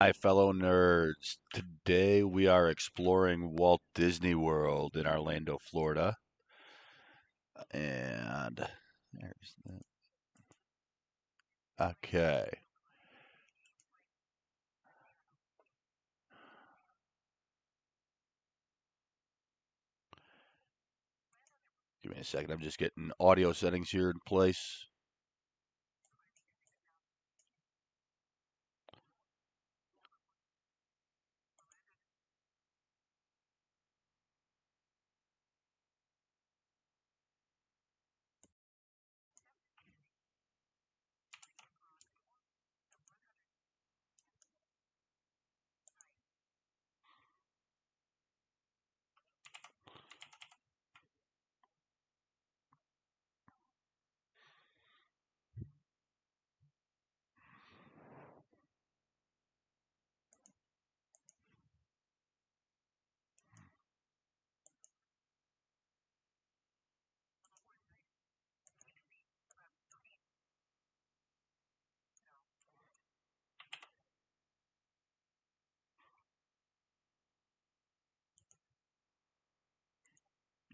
Hi, fellow nerds. Today we are exploring Walt Disney World in Orlando, Florida. And there's the, okay. Give me a second. I'm just getting audio settings here in place.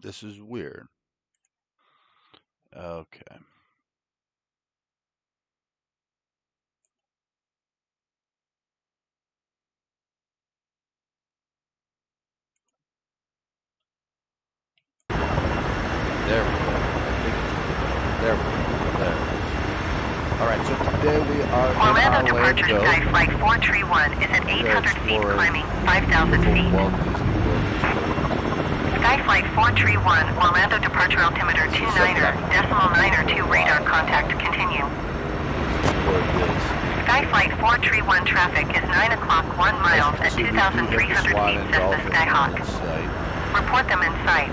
This is weird. Okay. There we go. There we go. There. All right, so today we are Orlando in departure Orlando. sky flight 431 is at 800 feet climbing 5,000 feet. Walt Disney World. Sky flight 431, Orlando departure altimeter 29er, decimal 9er 2 radar contact continue. Sky flight 431 traffic is 9 o'clock 1 miles at 2,300 feet Cessna Skyhawk. Report them in sight.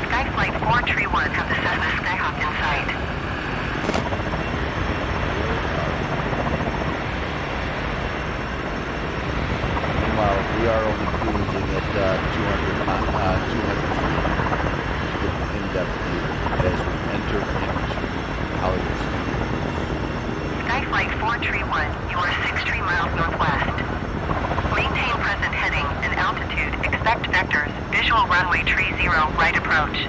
Sky flight 431 have the Cessna Skyhawk in sight. Meanwhile, we are only cruising at 200 feet in-depth view as we enter into Hollywood Studios. Sky flight 431, you are 63 miles northwest. Maintain present heading and altitude, expect vectors, visual runway tree 0, right approach.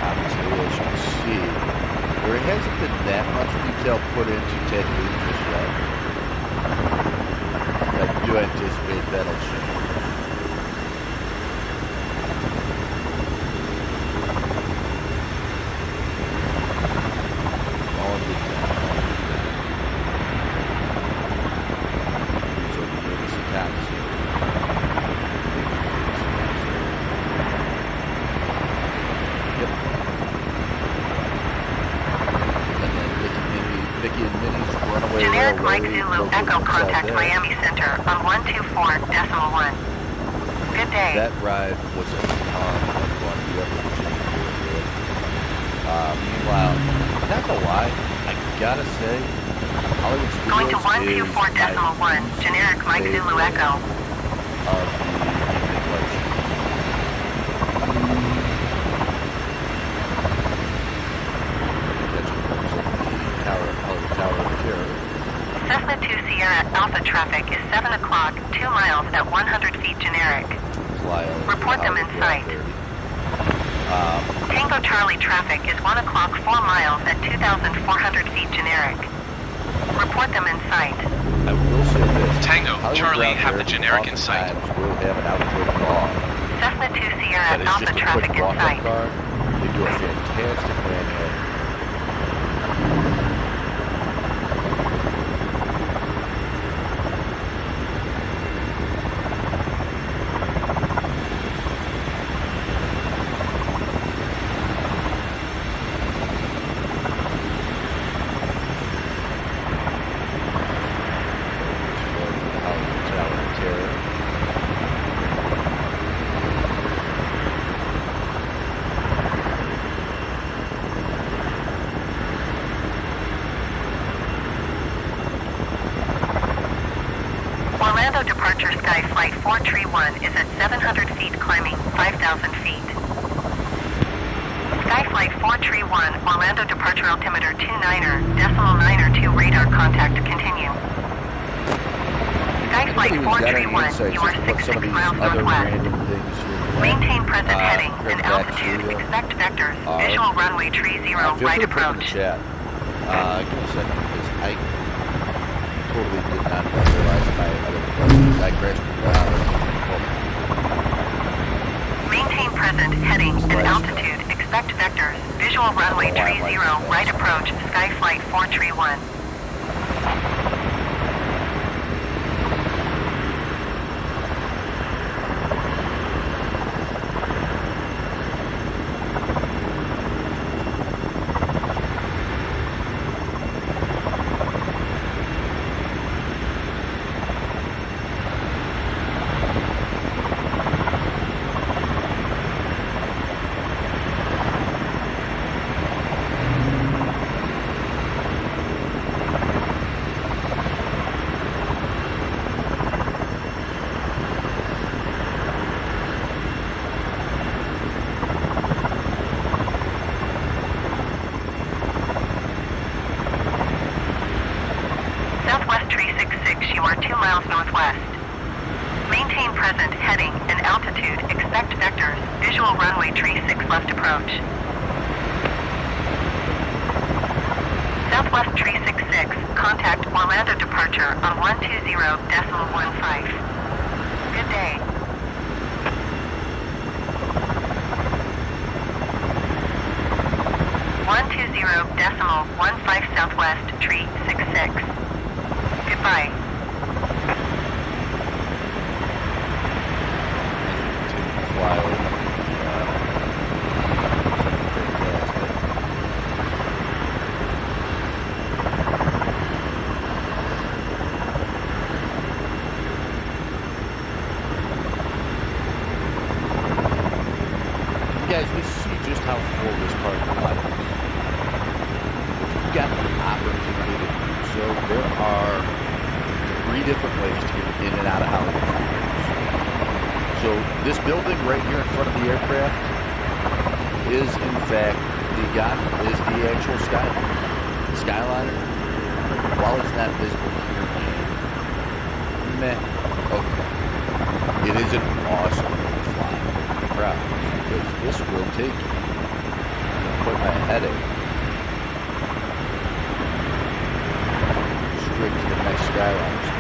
Obviously, as you can see, there hasn't been that much detail put into Tatooine just yet. I do anticipate that'll change. All of the so we give us a taxi. Yep. And then Mickey and Minnie's Runaway Generic Railway Mike Zulu located Echo inside contact there. Miami Center on 124.1. Good day. That ride was a ton of fun. You ever Virginia. Meanwhile, not gonna lie, I gotta say, Hollywood Studios Going to is 124.1, generic Mike Zulu Echo. of the evening collection. That's in terms of the Hollywood Tower of Terror. Cessna 2 Sierra Alpha traffic is 7 o'clock, 2 miles at 100 feet generic. Fly over Report them in sight. 30. Tango Charlie traffic is 1 o'clock 4 miles at 2,400 feet generic. Report them in sight. I will say this. Tango, Hollywood Charlie, Ground have the Air generic in sight. oftentimes will have an outdoor dog. Cessna 2 That Sierra is Alpha just a traffic quick in walk-up sight. car. They do a fantastic manual. Hollywood Tower of Terror. departure sky flight 431 is at 700 feet climbing 5,000 feet. Sky flight 431, Orlando departure altimeter 29er.902 radar contact to continue. Sky flight Anybody who's got any 431, insights you are as to what some of 66 these miles other northwest. random things here Maintain present heading compared and to that altitude. studio Expect vectors. are, Visual runway tree 0 feel free right to put them in the approach. chat. Give me a second, because I totally did not realize my other digressed. Maintain present heading and altitude. Expect vectors. Visual runway tree 0 right approach. Sky flight 431. Southwest tree 66, you are 2 miles northwest. Maintain present heading and altitude. Expect vectors. Visual runway tree 6 left approach. Southwest tree 66, contact Orlando departure on 120.15. Good day. .15 Southwest tree 66. Goodbye. Fly over. You guys, we see just how full this parking lot is. If you've got the opportunity to do so, there are 3 different ways to get in and out of Hollywood Studios. So this building right here in front of the aircraft is in fact the actual skyliner. While it's not visible here, okay. It is an awesome flying route because this will take you quite my headache straight to the next skyliner station.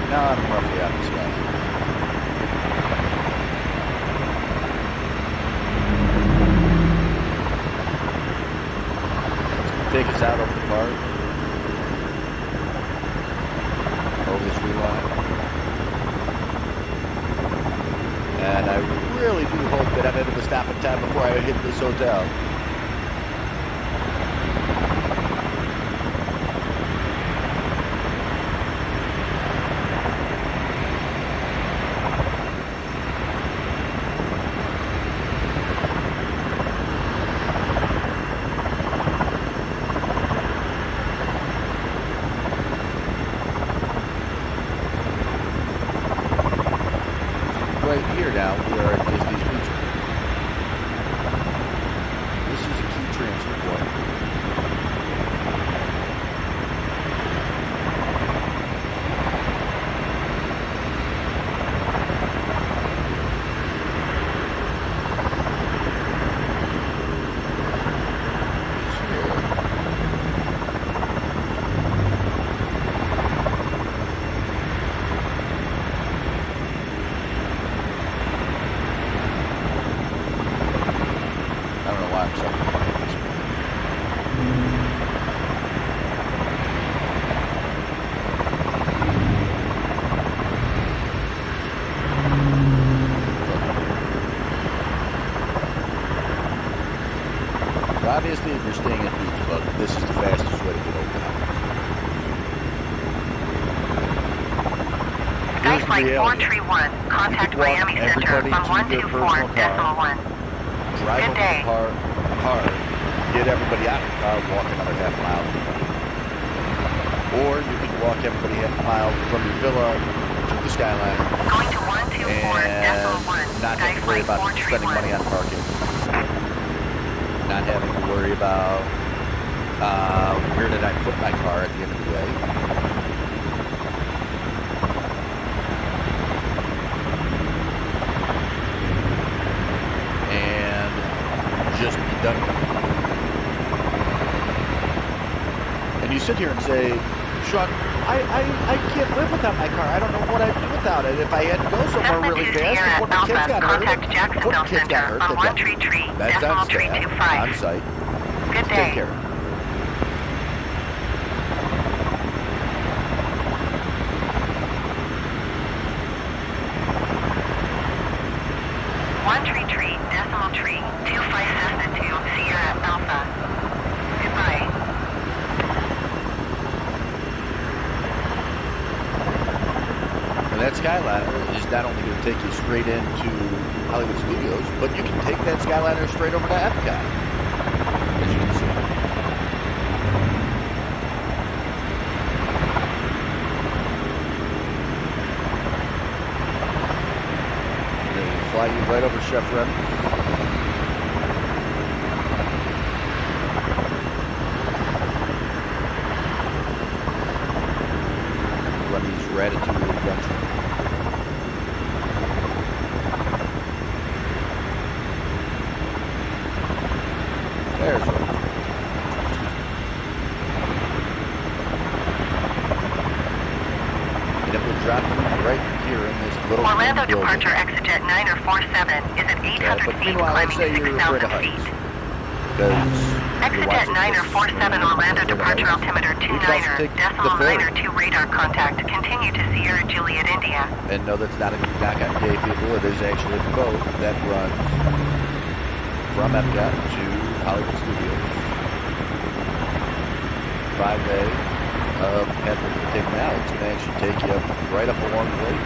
Now I'm roughly out of sky. Take us out over the park. Over this reline. And I really do hope that I'm able to stop in time before I hit this hotel. right here now, we are at Disney's Beach. This is a key transfer point. Obviously, if you're staying at Beach Club, this is the fastest way to get over the house. Sky Flight 431, contact Miami Center on 124.1. Drive Good over day. the car, get everybody out of the car, walk another half mile. Or you can walk everybody half a mile from your villa to the Skyliner. Going to 124.1. Not Sky have to worry Flight about spending 431. money on parking. Not having to worry about where did I put my car at the end of the day. And just be done with it. And you sit here and say, Sean, I can't live without my car. I don't know what I'd do without it. If I had to go somewhere really fast, before my kids got hurt, before the kids got hurt, that's on staff, on site. Good Take day. care of it. Decimal tree, 25 Cessna 2, Sierra Alpha. Goodbye. And that Skyliner is not only going to take you straight into Hollywood Studios, but you can take that Skyliner straight over to Epcot, as you can see. They fly you right over Chef Remy. Remy's Ratatouille Adventure. There's one. And it will drop you right here in this little Orlando building. departure exit 9047 is at 800 But feet, meanwhile, let's climbing say to you're afraid of 6,000 heights. feet. Because Exit at 9047 Orlando departure altimeter 29er, decimal 902 radar contact. Continue to Sierra Juliet, India. And no, that's not a knock on gay people. It is actually a boat that runs from Epcot to Hollywood Studios. 5A of path that you're taking now. It's going to actually take you right up along the lake.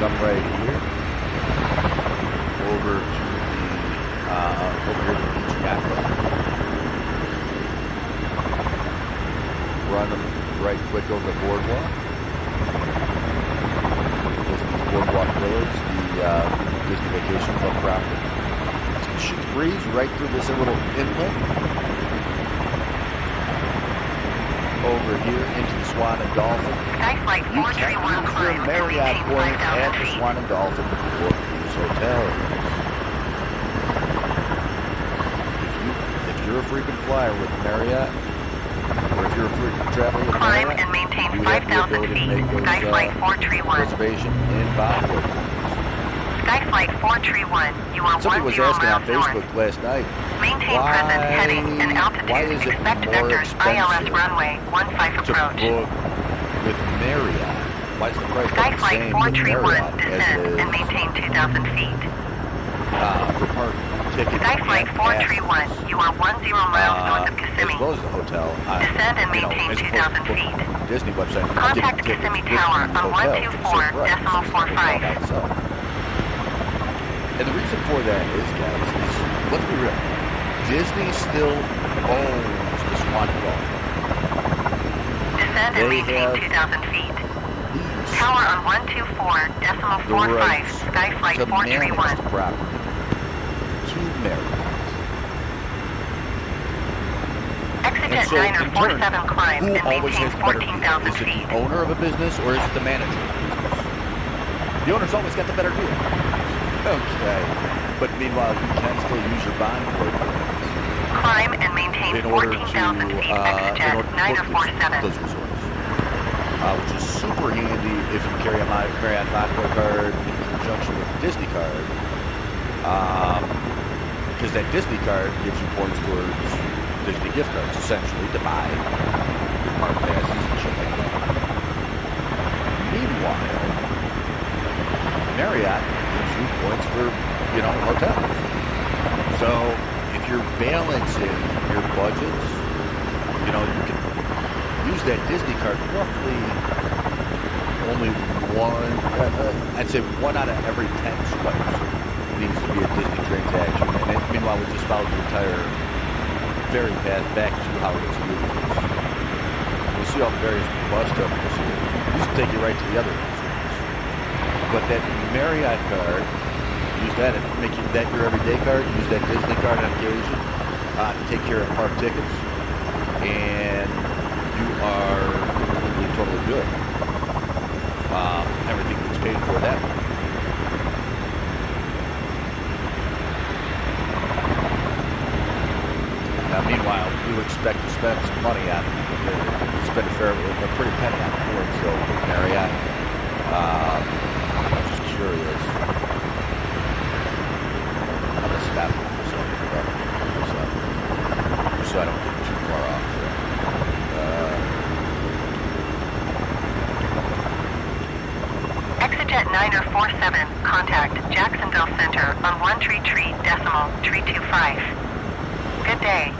Come right here. Over to the beach yacht club. Run them right quick over the boardwalk. Disney's Boardwalk Village, the Disney Vacation Club property. It's going to shoot the breeze right through this little inlet. Over here into the Swan and Dolphin. Sky Flight You can 431 use climb the to Marriott maintain point at 5,000 the feet. Swan and Dolphin to book these hotels. If you're a frequent flyer with Marriott, or if you're a frequent traveler with Climb Marriott, and maintain you have the 5,000 ability to feet. make those Sky Flight 431. reservation in Bobwood. Sky Flight 431, you are Somebody 10 was asking on miles Facebook north. last night, Maintain present heading and why altitude. is it Expect more vectors ILS expensive runway 15 to approach. book with Marriott? Why is the price Sky the Flight same with 431, Marriott as descend it and is maintain 2,000 feet. for park tickets? Sky Flight and 431, you are 10 miles north of as Kissimmee. well as the hotel. Descend and maintain as 2,000 opposed to feet. Disney website. Contact getting tickets Kissimmee with Tower the on hotel 124 for the same price decimal as the hotel 45. by itself. And the reason for that is, guys, is let's be real. Disney still owns the Swan and Dolphin. Descend and They maintain have 2,000 feet. The Tower on 124.45, Skyflight to manage 431. the property to Marriott. Exit And at so, 9 in or turn, 47 climb who and always maintain has the better deal? 14,000 Is it feet. the owner of a business or is it the manager of a business? The owner's always got the better deal. Okay. But meanwhile, you can still use your bond for it Climb and maintain in order to 14,000 feet. Exit at 9 or book 47. those resorts. Which is super handy if you carry a Marriott Bonvoy card in conjunction with a Disney card. Because that Disney card gives you points towards Disney gift cards, essentially, to buy your park passes and shit like that. Meanwhile, Marriott gives you points for, hotels. So if you're balancing your budgets, you can use that Disney card roughly only I'd say 1 out of every 10 swipes needs to be a Disney transaction. And meanwhile, we just followed the entire ferry path back to how it is moving. You'll see all the various bus terminals here. These will take you right to the other resorts. But that Marriott card, use that and make that your everyday card. Use that Disney card on occasion to take care of park tickets. And you are totally good. Everything gets paid for that. Now, meanwhile, you expect to spend some money on spend a pretty penny on points, though, with Marriott. I'm just curious. I'm gonna stop for a second, so I don't get too far off track. Exit at 9 or 47. Contact Jacksonville Center on 133.325. Good day.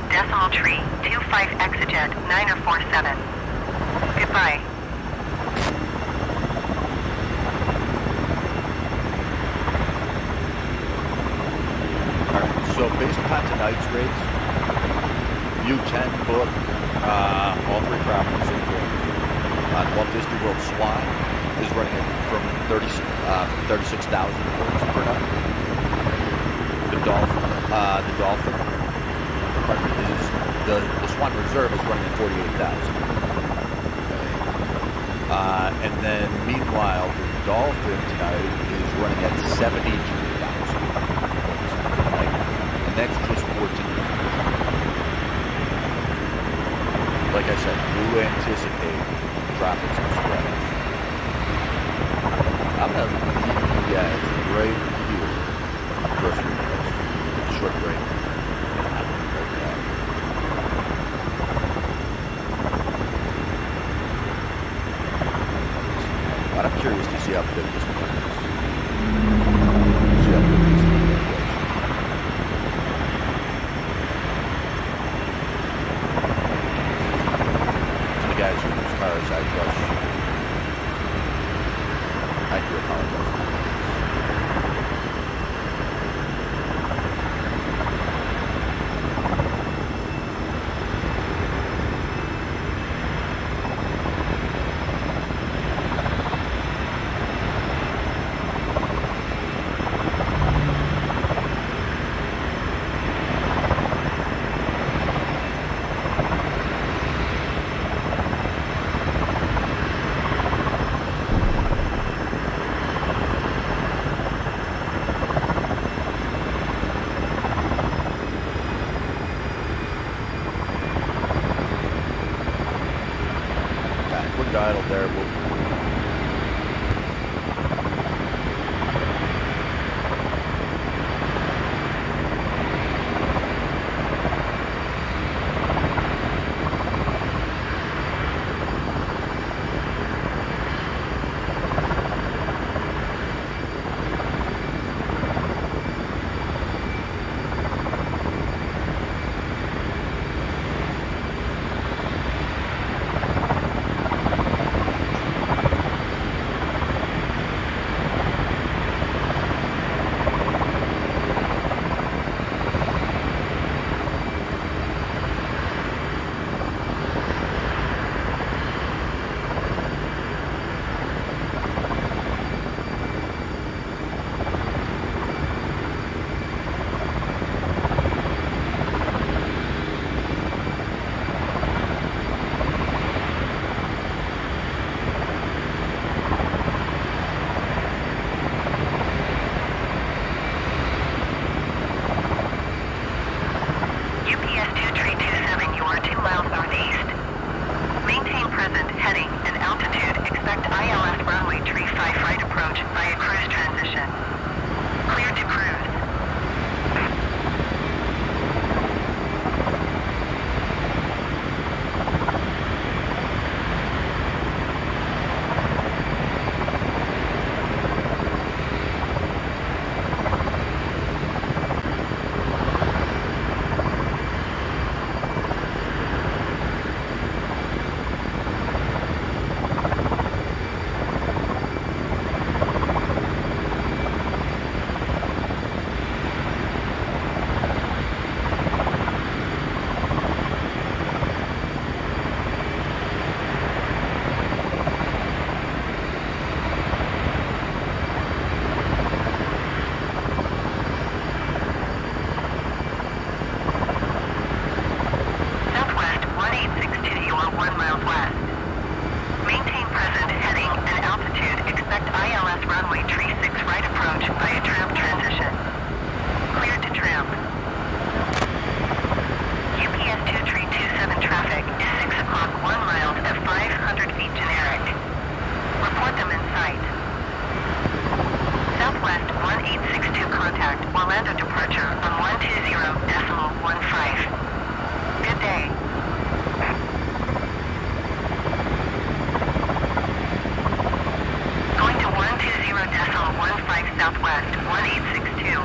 Decimal tree, 25 exit 9 or 47. Goodbye. Alright, so based upon tonight's rates, you can book all 3 properties in Florida. Walt Disney World Swan is running it from 36,000 points per night. The Dolphin is the Swan Reserve is running at 48,000. Okay. And then meanwhile, the Dolphin tonight is running at 72,000 tonight, and that's just 14. Like I said, do anticipate dropping some spreads. I'm gonna leave you guys right here for a few minutes. Short break. But I'm curious to see how big this one is. See how big this one is. To the guys who use cars, I trust. I do apologize. southwest, 1862.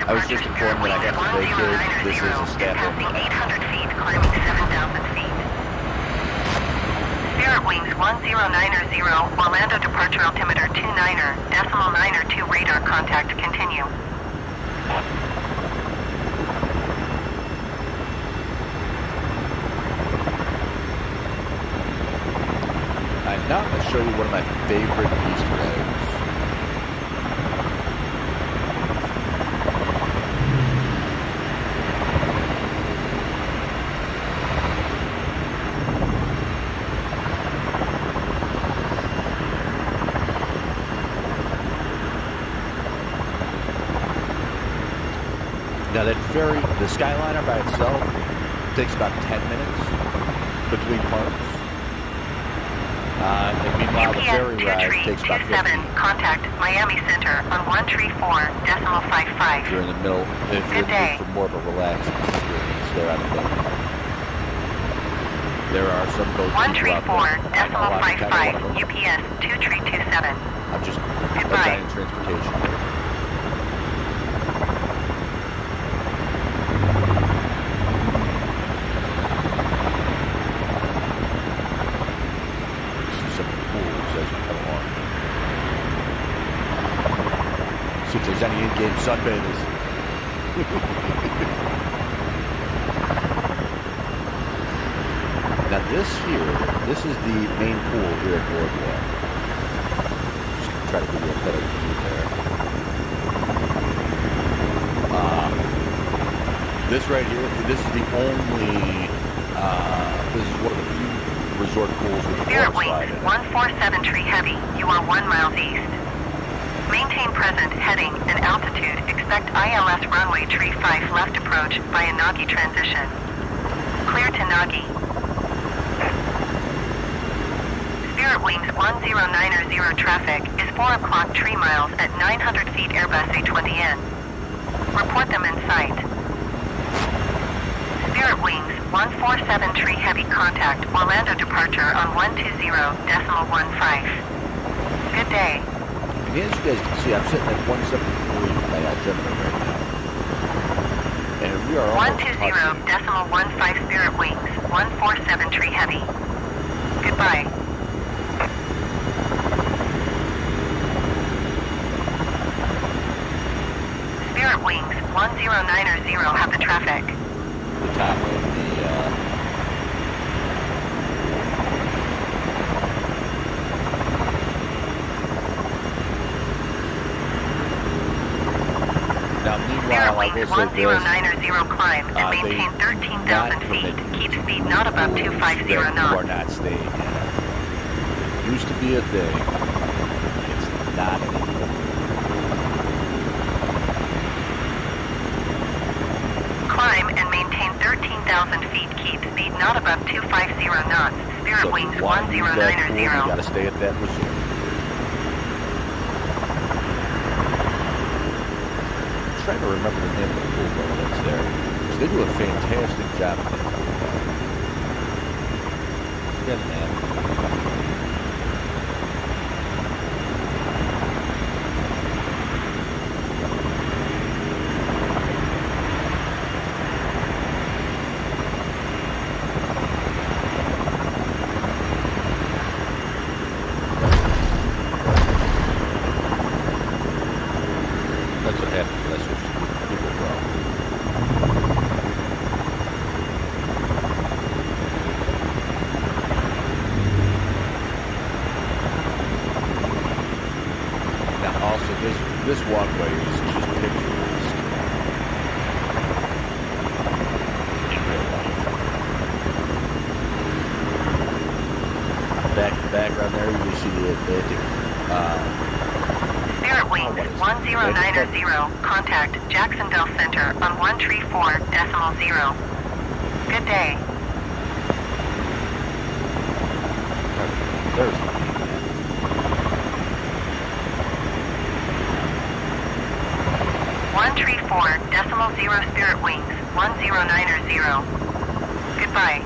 I was just informed that I have to vacate. This is a step. Passing 800 feet, climbing 7,000 feet. Spirit Wings 1090, Orlando departure altimeter 29er, decimal 9 radar contact, continue. Now I'm going to show you one of my favorite Easter eggs. Now that ferry, the Skyliner by itself, takes about 10 minutes between parts. And meanwhile, the ferry ride takes about 15. Contact Miami Center on 134.55. You're in the middle. If you're looking for more of a relaxing experience, there on the boat. There are some boats. 134.55. UPS 2327. I'm just Goodbye. designing transportation. See if there's any in-game sunbathers. Now this is the main pool here at Boardwalk. Just gonna try to give you a better view there. This right here, this is the only, this is one of the few resort pools with a Spirit water slide Wings in it. 147 Tree Heavy, you are 1 mile east. Maintain present heading and altitude. Expect ILS runway tree 5 left approach by Inagi transition. Clear to Nagi. Spirit Wings 1090 traffic is 4 o'clock 3 miles at 900 feet Airbus A20N. Report them in sight. Spirit Wings 147 Tree Heavy contact Orlando departure on 120.15. Good day. And as you guys can see, I'm sitting at 173 by altimeter right now. And we are almost 120.15 Spirit Wings 147 Tree Heavy. Goodbye. Spirit Wings 1090 have the traffic. the top of the Now, meanwhile, I will say this, 1090 climb and maintain 13,000 feet. Keep speed not above 250 you are knots. not staying in. It used to be a thing. It's not anymore. Climb and maintain 13,000 feet. Keep speed not above 250 knots. Spirit So if Wings you want to use that pool, 1090. you got to stay at that resort. I'm trying to remember the name of the pool though that's there. 'Cause they do a fantastic job at that pool. Get an app. That's what happens when I switch to Google Chrome. Now also this walkway is just picturesque in real life. Background there you see the Atlantic Spirit Wings 1090, contact Jacksonville Center on 134.0. Good day. There's 134.0 Spirit Wings 1090. Goodbye.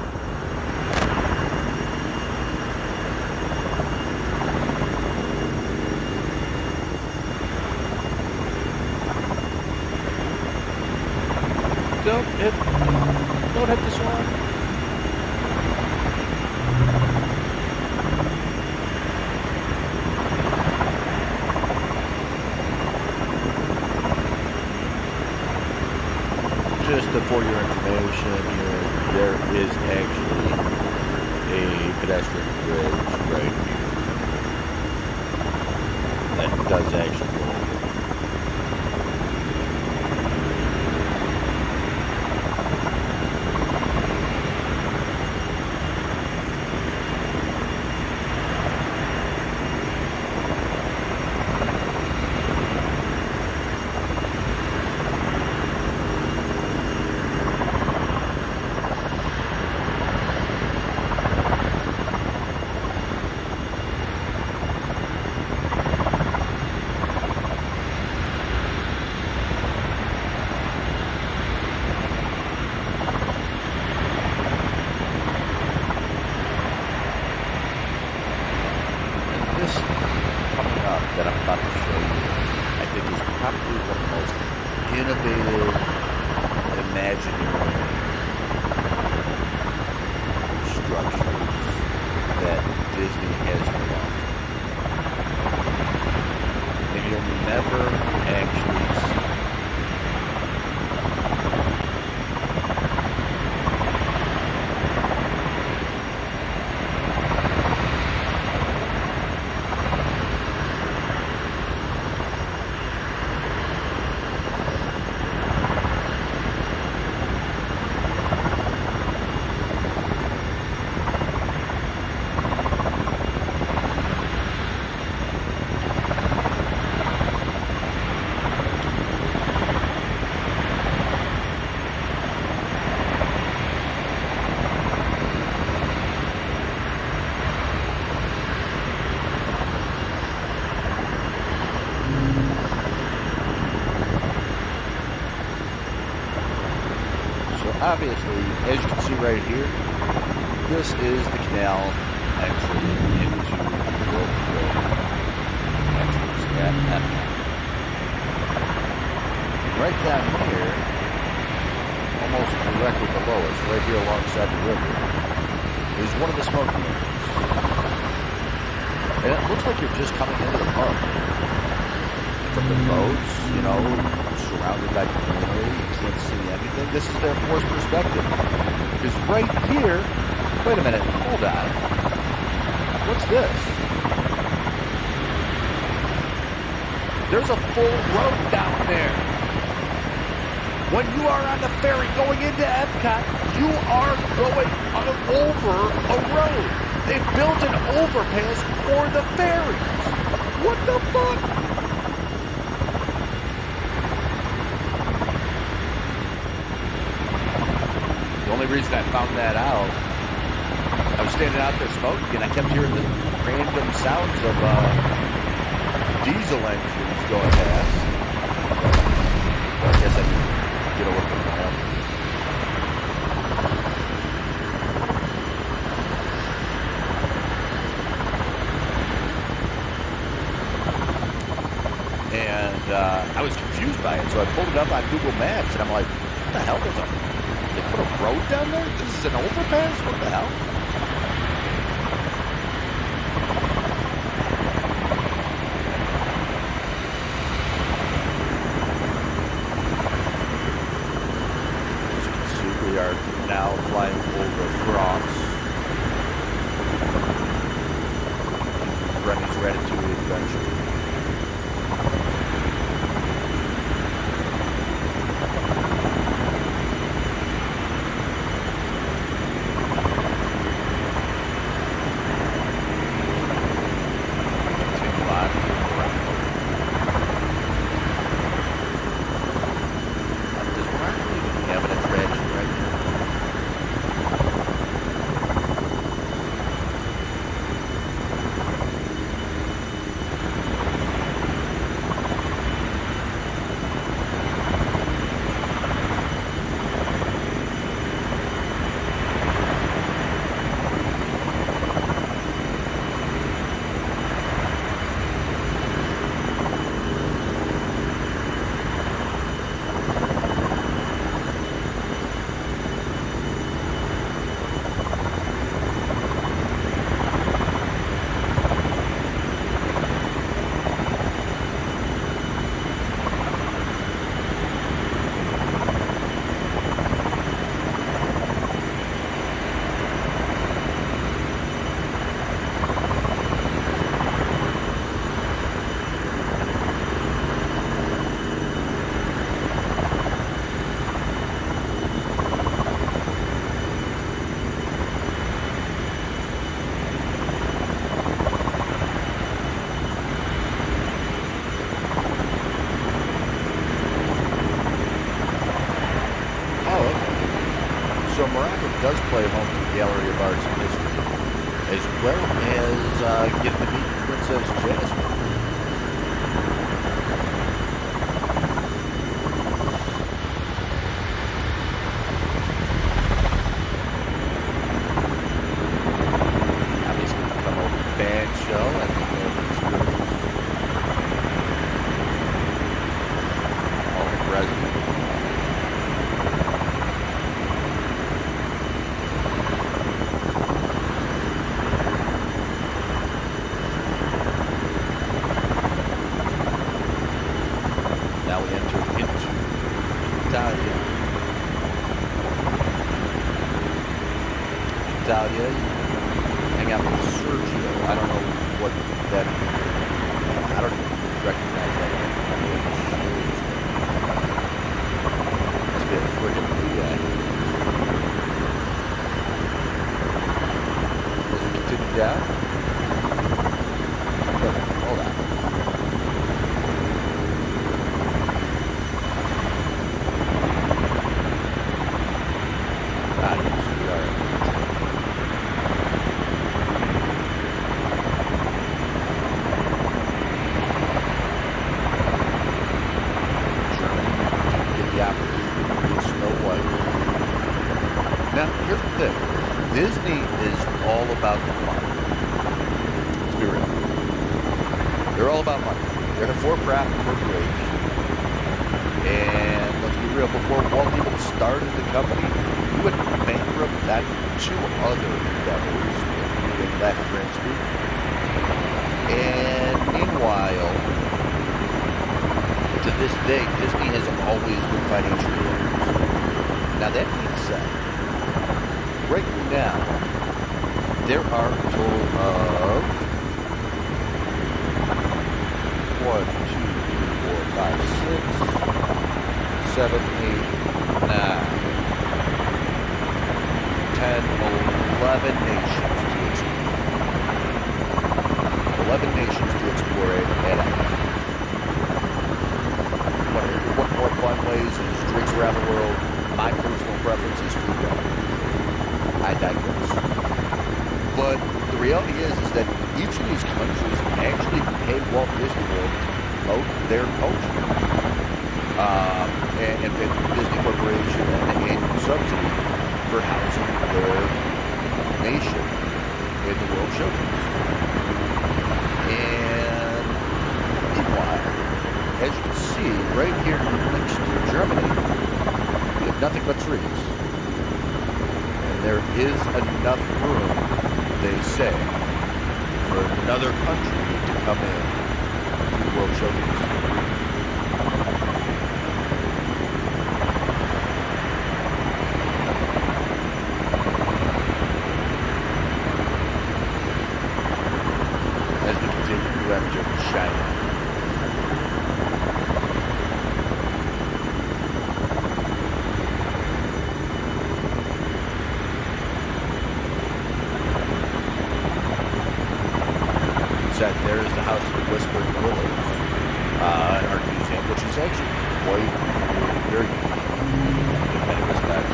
Don't hit this one. Just for your information here, there is actually a pedestrian bridge right here that does actually go over. This coming up that I'm about to show you, I think is probably one of the most innovative, imaginary structures that Disney has developed. And you'll never actually see. Obviously, as you can see right here, this is the canal entry into the entrance at Epcot. Right down here, almost directly below us, right here alongside the river, is one of the smoking areas. And it looks like you're just coming into the park. From the boats, you know, surrounded by greenery, you can't see anything. This is their forced perspective. Because right here, wait a minute, hold on. What's this? There's a full road down there. When you are on the ferry going into Epcot, you are going over a road. They built an overpass for the ferries. What the fuck? The only reason I found that out, I was standing out there smoking and I kept hearing the random sounds of diesel engines going past. I guess I can get a look at that. confused by it. So I pulled it up on Google Maps, and I'm like, what the hell? They put a road down there? This is an overpass? What the hell? As you can see, we are now flying over France. Rennie's Ratatouille adventure. So Morocco does play home to the Gallery of Arts and History, as well as getting to meet Princess Jasmine. Obviously, come over to the band show and the experience. All the president. Now we enter into Italia. Italia, hang out with Sergio. I don't know what that, I don't even recognize that. Must be a friggin' blue guy. As we continue down. Hold on. Now, here's the thing. Disney is all about the money. Let's be real. They're all about money. They're a for-profit corporation. And let's be real, before Walt even started the company, he went bankrupt that two other endeavors, including Latin Grand Street. And meanwhile, to this day, Disney has always been financially winners. Now, that being said, right now, there are a total of 1, 2, 3, 4, 5, 6, 7, 8, 9, 10, 11 nations to explore. 11 nations to explore at what more fun ways is drinks around the world. My personal preference is food travel. I digress. But the reality is that each of these countries actually pay Walt Disney World to promote their culture. And pay the Disney Corporation an annual subsidy for housing their nation in the World Showcase. And meanwhile, as you can see, right here next to Germany, we have nothing but trees. And there is enough room, they say, for another country to come in to the World Showcase. As we continue to enter China. There is the House of the Whispering Willows, an art museum, which is actually quite very unique in many respects.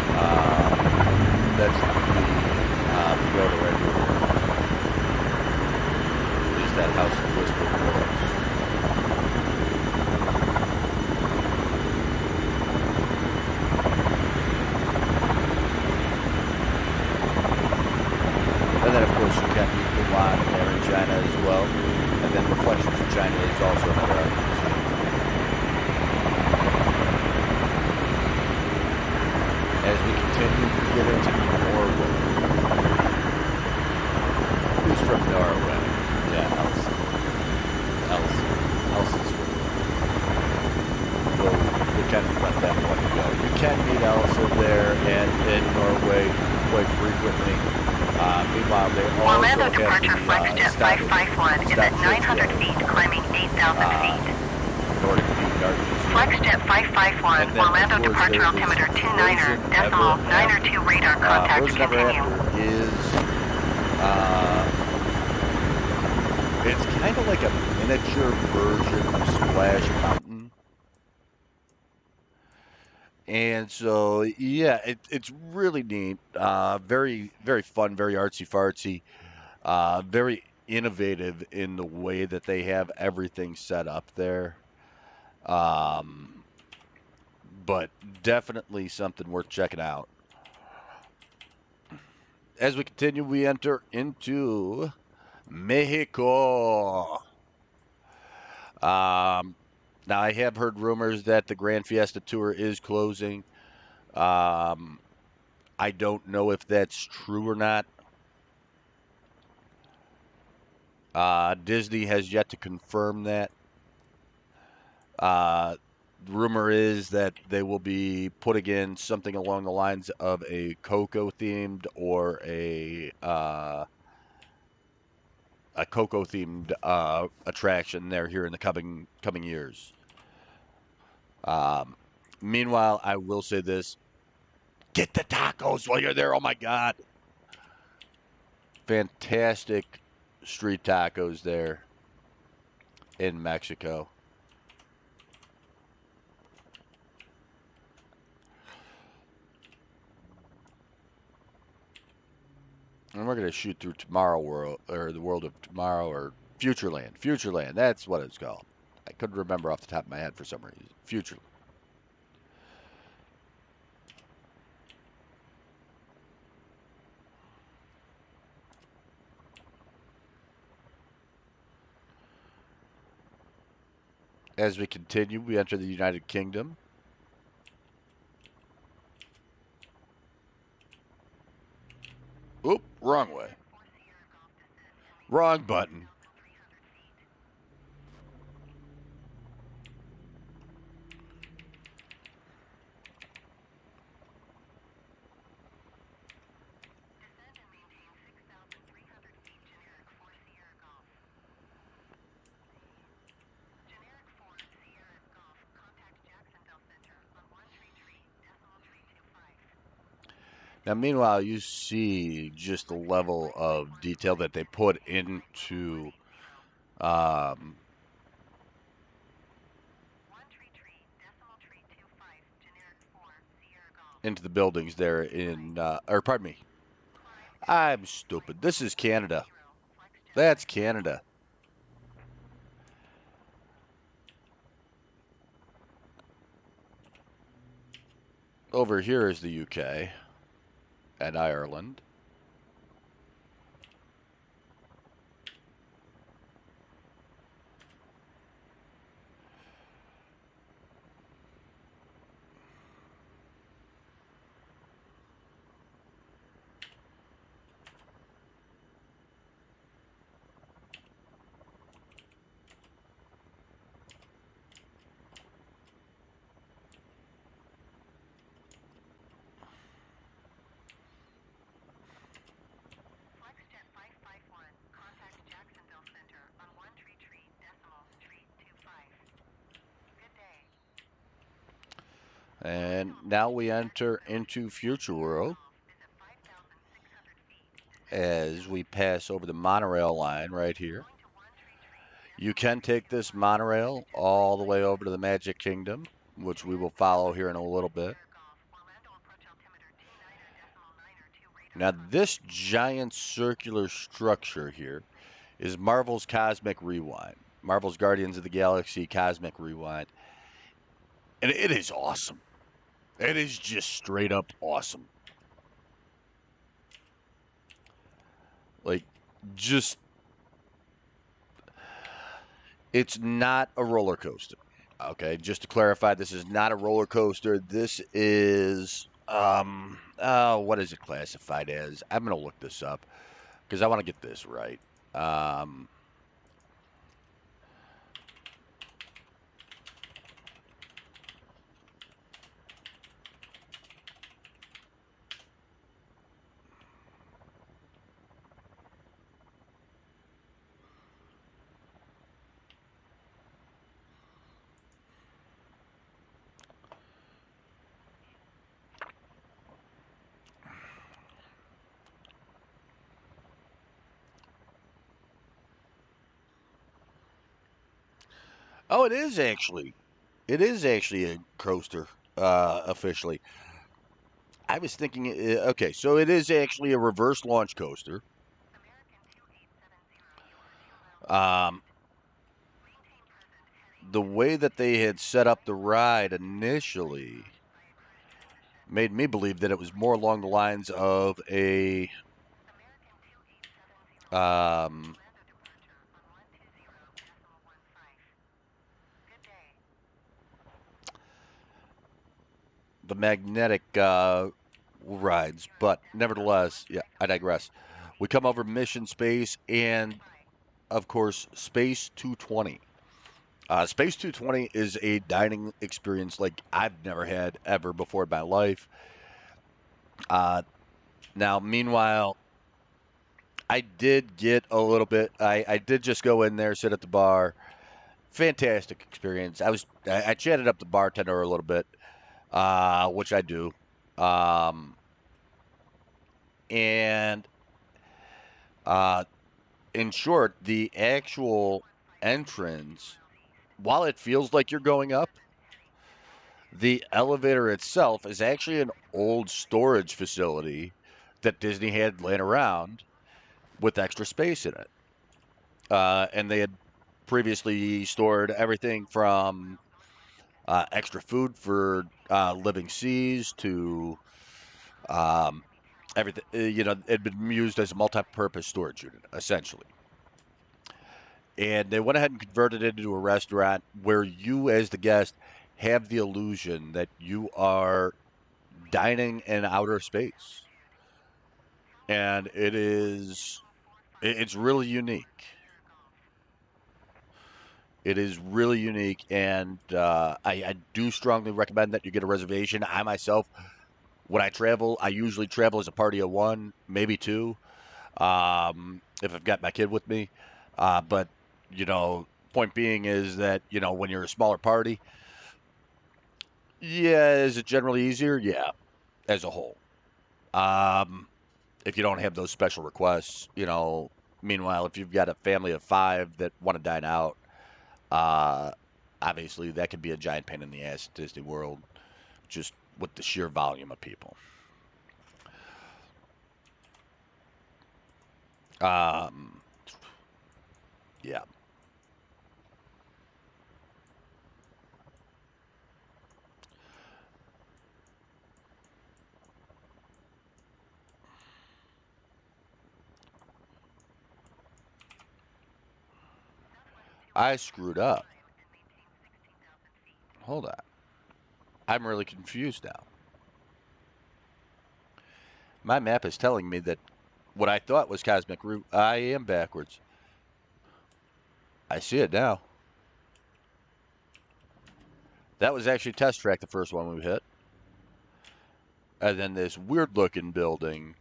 That's the photo right here. Is that House of the Whispering Willows. And then, of course, you can meet Mulan there in China as well. And then Reflections of China is also another art museum. As we continue to get into Norway. Who's from Norway? Yeah, Elsa. Elsa's from Norway. We'll kind of let that one go. You can meet Elsa there and in Norway quite frequently. Meanwhile, they also Orlando have departure FlexJet 551 is at 900 feet, climbing 8,000 feet. Nordic Peak Art Museum. FlexJet 551, Then, Orlando course, departure altimeter 29er, decimal 902 radar contact to Frozen Ever continue. After is, it's kind of like a miniature version of Splash Mountain. And so, yeah, it's really neat. Very, very fun, very artsy-fartsy. Very innovative in the way that they have everything set up there. But definitely something worth checking out. As we continue, we enter into Mexico. Now, I have heard rumors that the Grand Fiesta Tour is closing. I don't know if that's true or not. Disney has yet to confirm that. The rumor is that they will be putting in something along the lines of a Coco themed or a Coco themed attraction there here in the coming years. Meanwhile, I will say this: get the tacos while you're there. Oh my God, fantastic street tacos there in Mexico. And we're going to shoot through Tomorrow World, or the World of Tomorrow, or Futureland. Futureland, that's what it's called. I couldn't remember off the top of my head for some reason. Futureland. As we continue, we enter the United Kingdom. Oop, wrong way. Wrong button. Now, meanwhile, you see just the level of detail that they put um, into the buildings there or pardon me, I'm stupid. This is Canada. That's Canada. Over here is the UK and Ireland. And now we enter into Future World as we pass over the monorail line right here. You can take this monorail all the way over to the Magic Kingdom, which we will follow here in a little bit. Now, this giant circular structure here is Marvel's Cosmic Rewind. Marvel's Guardians of the Galaxy Cosmic Rewind. And it is awesome. It is just straight up awesome. Like, just, it's not a roller coaster. Okay, just to clarify, this is not a roller coaster. This is, what is it classified as? I'm going to look this up because I want to get this right. Oh, it is actually. It is actually a coaster, officially. I was thinking, okay, so it is actually a reverse launch coaster. Um, the way that they had set up the ride initially made me believe that it was more along the lines of a um, the magnetic rides, but nevertheless, yeah, I digress. We come over Mission Space and, of course, Space 220. Space 220 is a dining experience like I've never had ever before in my life. Uh, Now, meanwhile, I did get a little bit. I did just go in there, sit at the bar. Fantastic experience. I chatted up the bartender a little bit, which I do, um, and uh, in short, the actual entrance, while it feels like you're going up, the elevator itself is actually an old storage facility that Disney had laying around with extra space in it. And they had previously stored everything from extra food for living seas to um, everything. It had been used as a multi-purpose storage unit, essentially. And they went ahead and converted it into a restaurant where you, as the guest, have the illusion that you are dining in outer space. And it's really unique. It is really unique, and I do strongly recommend that you get a reservation. I myself, when I travel, I usually travel as a party of one, maybe two, if I've got my kid with me. But point being is that when you're a smaller party, yeah, is it generally easier? Yeah, as a whole. Um, if you don't have those special requests. Meanwhile, if you've got a family of five that want to dine out, uh, obviously that could be a giant pain in the ass at Disney World, just with the sheer volume of people. Um, yeah. I screwed up. Hold on. I'm really confused now. My map is telling me that what I thought was Cosmic Route, I am backwards. I see it now. That was actually Test Track, the first one we hit. And then this weird looking building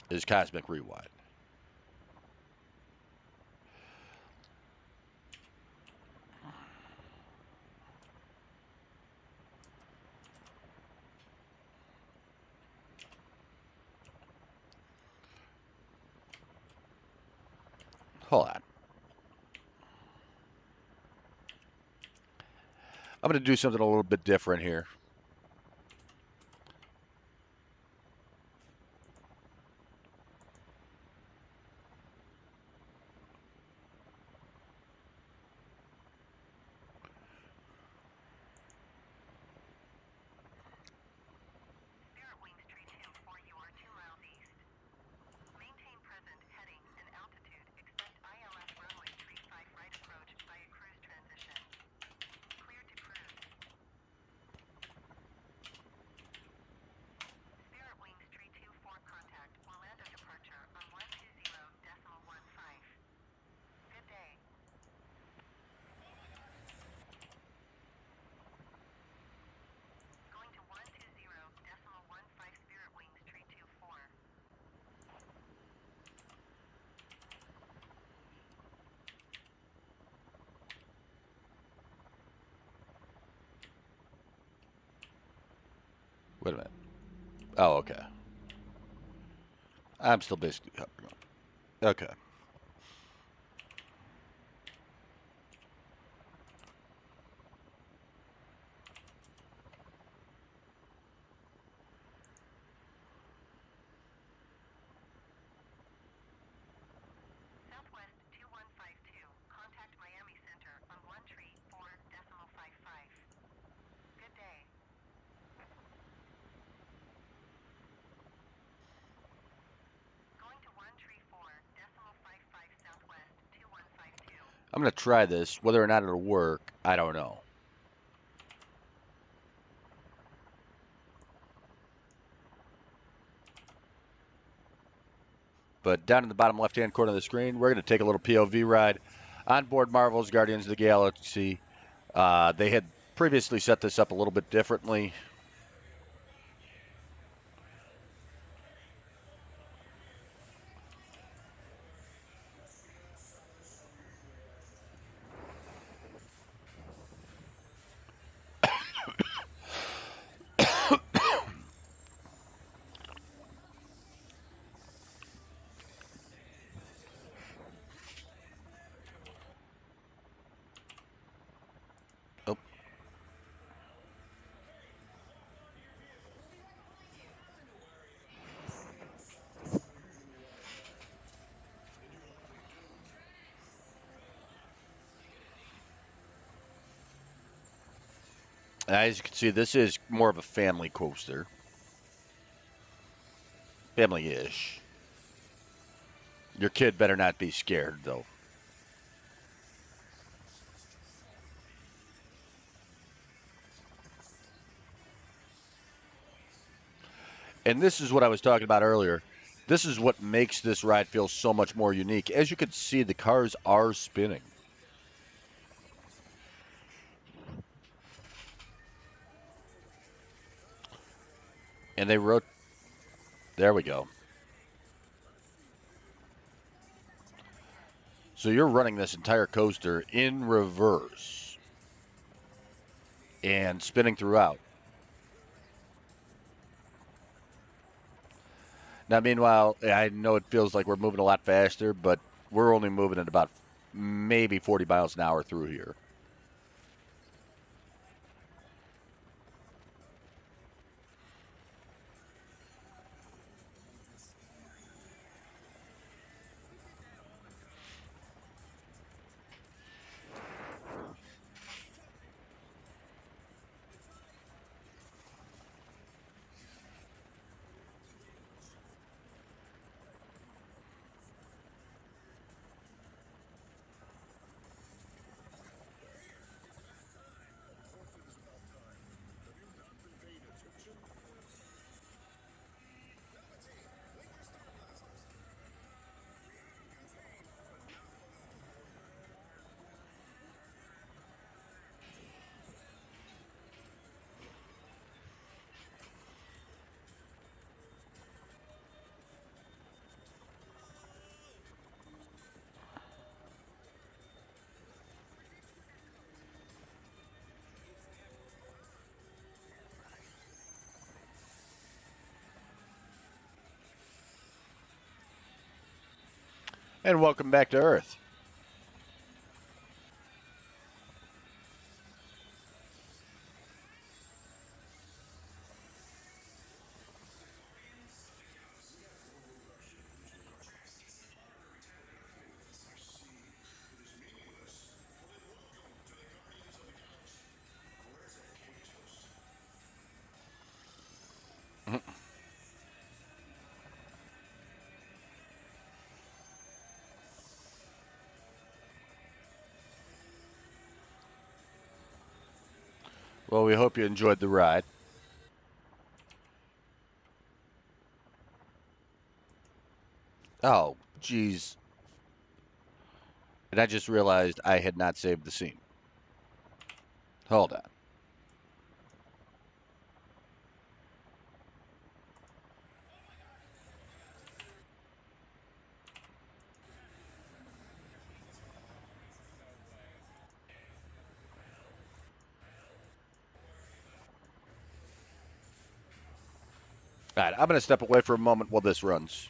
is Cosmic Rewind. Hold on. I'm going to do something a little bit different here. Spirit Wings tree 24, you are 2 miles east. Maintain present heading and altitude. Expect ILS runway 35 right approach by a cruise transition. Clear to cruise. Spirit Wings tree 24 contact Orlando departure on 120.15. Good day. Going to 120.15 Spirit Wings tree 24. Wait a minute. Oh, okay. I'm still basically hovering. Okay. Southwest 2152. Contact Miami Center on 134.55. Good day. Going to 134.55 Southwest 2152. I'm going to try this. Whether or not it'll work, I don't know. But down in the bottom left-hand corner of the screen, we're going to take a little POV ride on board Marvel's Guardians of the Galaxy. They had previously set this up a little bit differently. Oh. As you can see, this is more of a family coaster. Family-ish. Your kid better not be scared, though. And this is what I was talking about earlier. This is what makes this ride feel so much more unique. As you can see, the cars are spinning. And they wrote, there we go. So you're running this entire coaster in reverse and spinning throughout. Now, meanwhile, I know it feels like we're moving a lot faster, but we're only moving at about maybe 40 miles an hour through here. And welcome back to Earth. Well, we hope you enjoyed the ride. Oh, geez. And I just realized I had not saved the scene. Hold on. All right, I'm going to step away for a moment while this runs.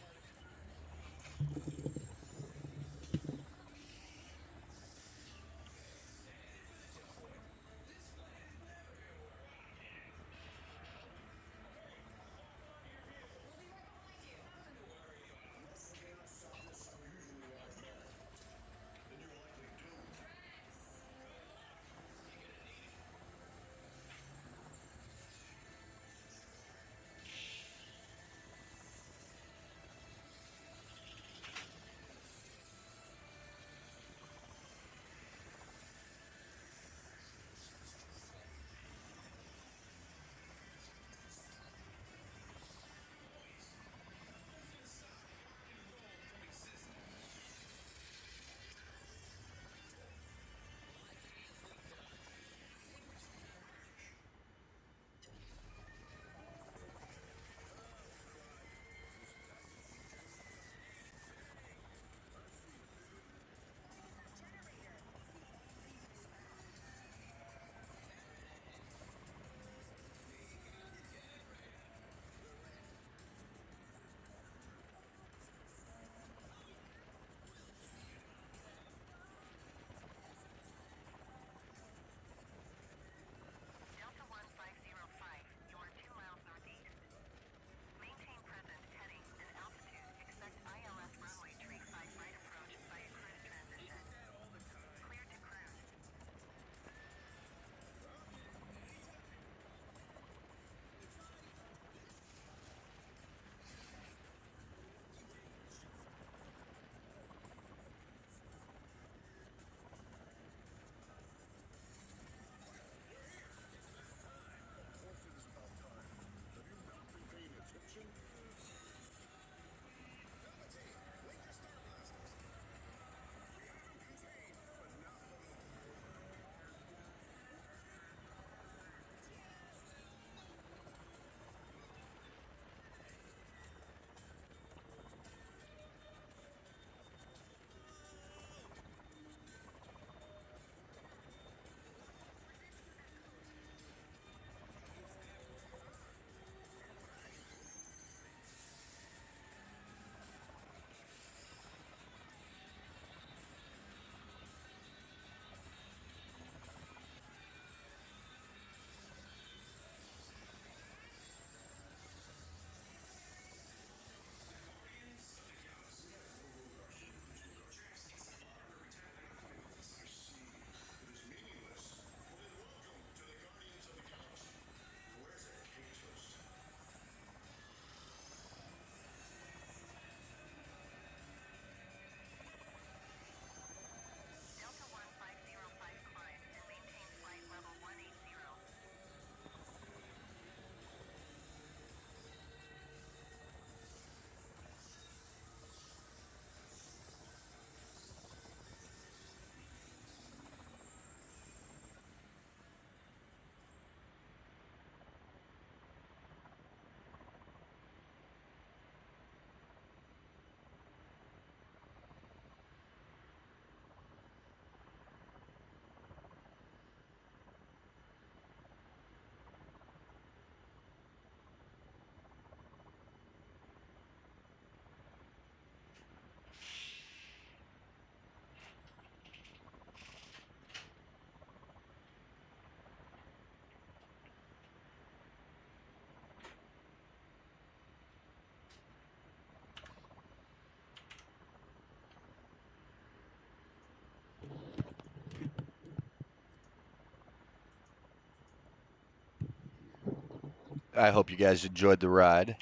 I hope you guys enjoyed the ride.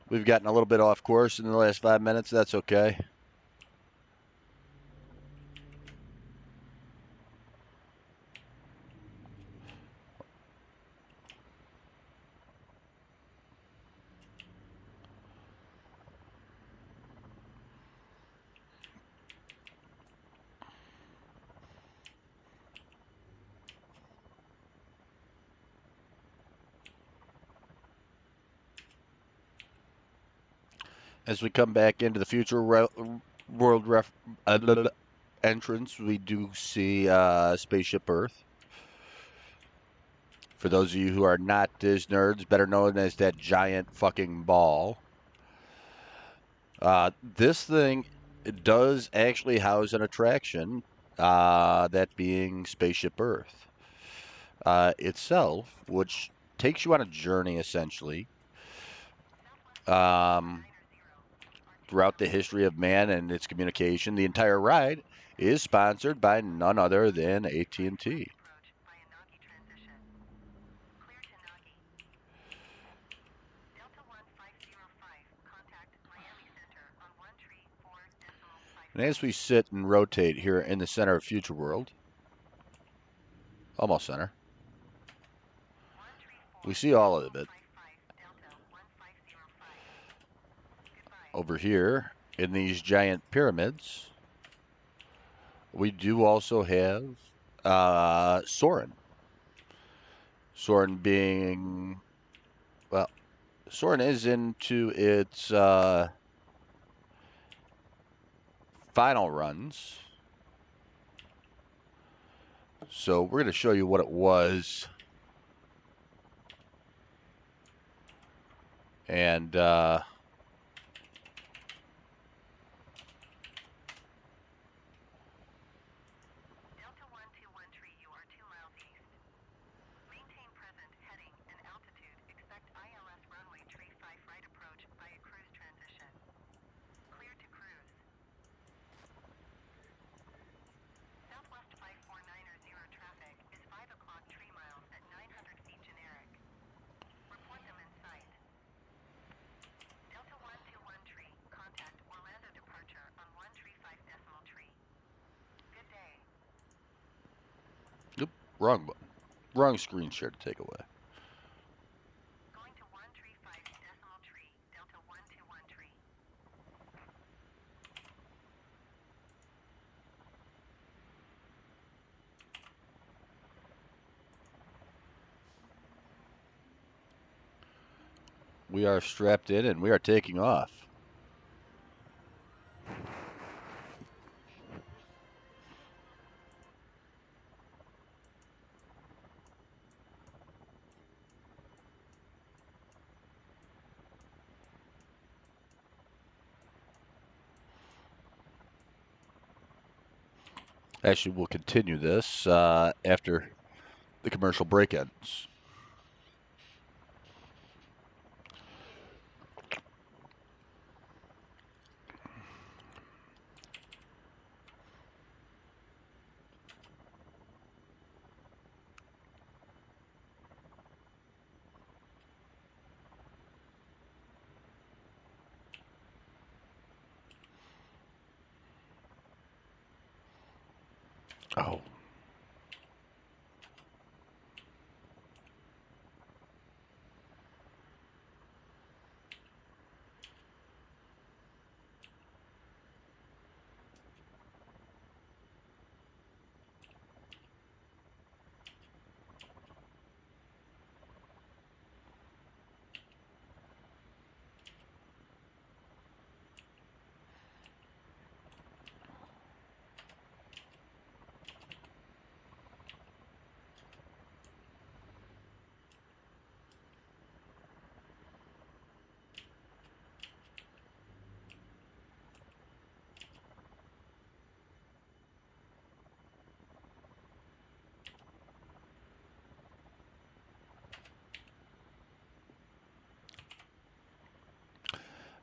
We've gotten a little bit off course in the last 5 minutes. That's okay. As we come back into the future world entrance, we do see Spaceship Earth. For those of you who are not Diz nerds, better known as that giant fucking ball. This thing does actually house an attraction, that being Spaceship Earth itself, which takes you on a journey essentially um, throughout the history of man and its communication. The entire ride is sponsored by none other than AT&T. And as we sit and rotate here in the center of Future World, almost center, we see all of it. Over here in these giant pyramids, we do also have Soren. Soren being, well, Soren is into its final runs. So we're going to show you what it was. And Oop, wrong button. Wrong screen share to take away. We are strapped in and we are taking off. Actually, we'll continue this after the commercial break ends. Oh.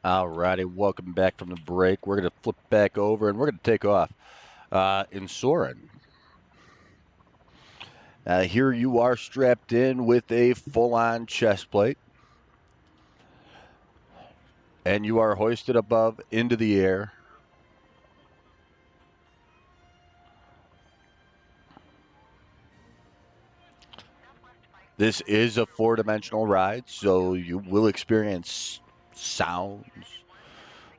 Alrighty, welcome back from the break. We're going to flip back over and we're going to take off in Soren. Here you are strapped in with a full-on chest plate, and you are hoisted above into the air. This is a four-dimensional ride, so you will experience sounds.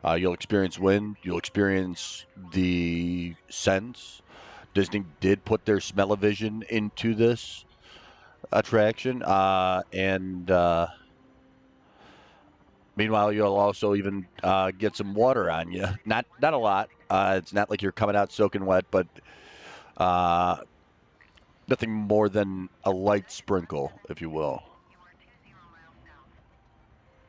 You'll experience wind. You'll experience the scents. Disney did put their smell-o-vision into this attraction, and meanwhile, you'll also even get some water on you. Not a lot. It's not like you're coming out soaking wet, but uh, nothing more than a light sprinkle, if you will. You are 20 miles south.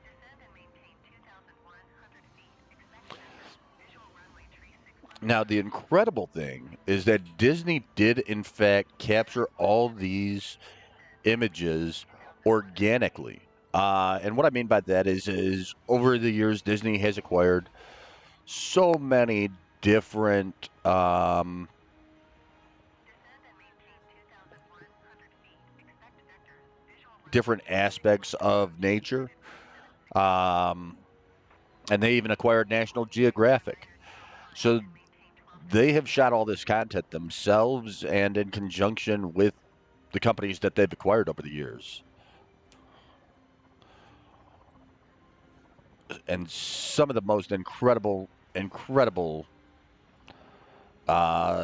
Descend and maintain 2,100 feet. Expect vectors. Visual runway tree 6 Now, the incredible thing is that Disney did, in fact, capture all these images organically. And what I mean by that is over the years, Disney has acquired so many different Descend and maintain 2,100 feet. Expect vectors. Visual runway different tree 6 aspects of nature. Um, and they even acquired National Geographic. So they have shot all this content themselves and in conjunction with the companies that they've acquired over the years. And some of the most incredible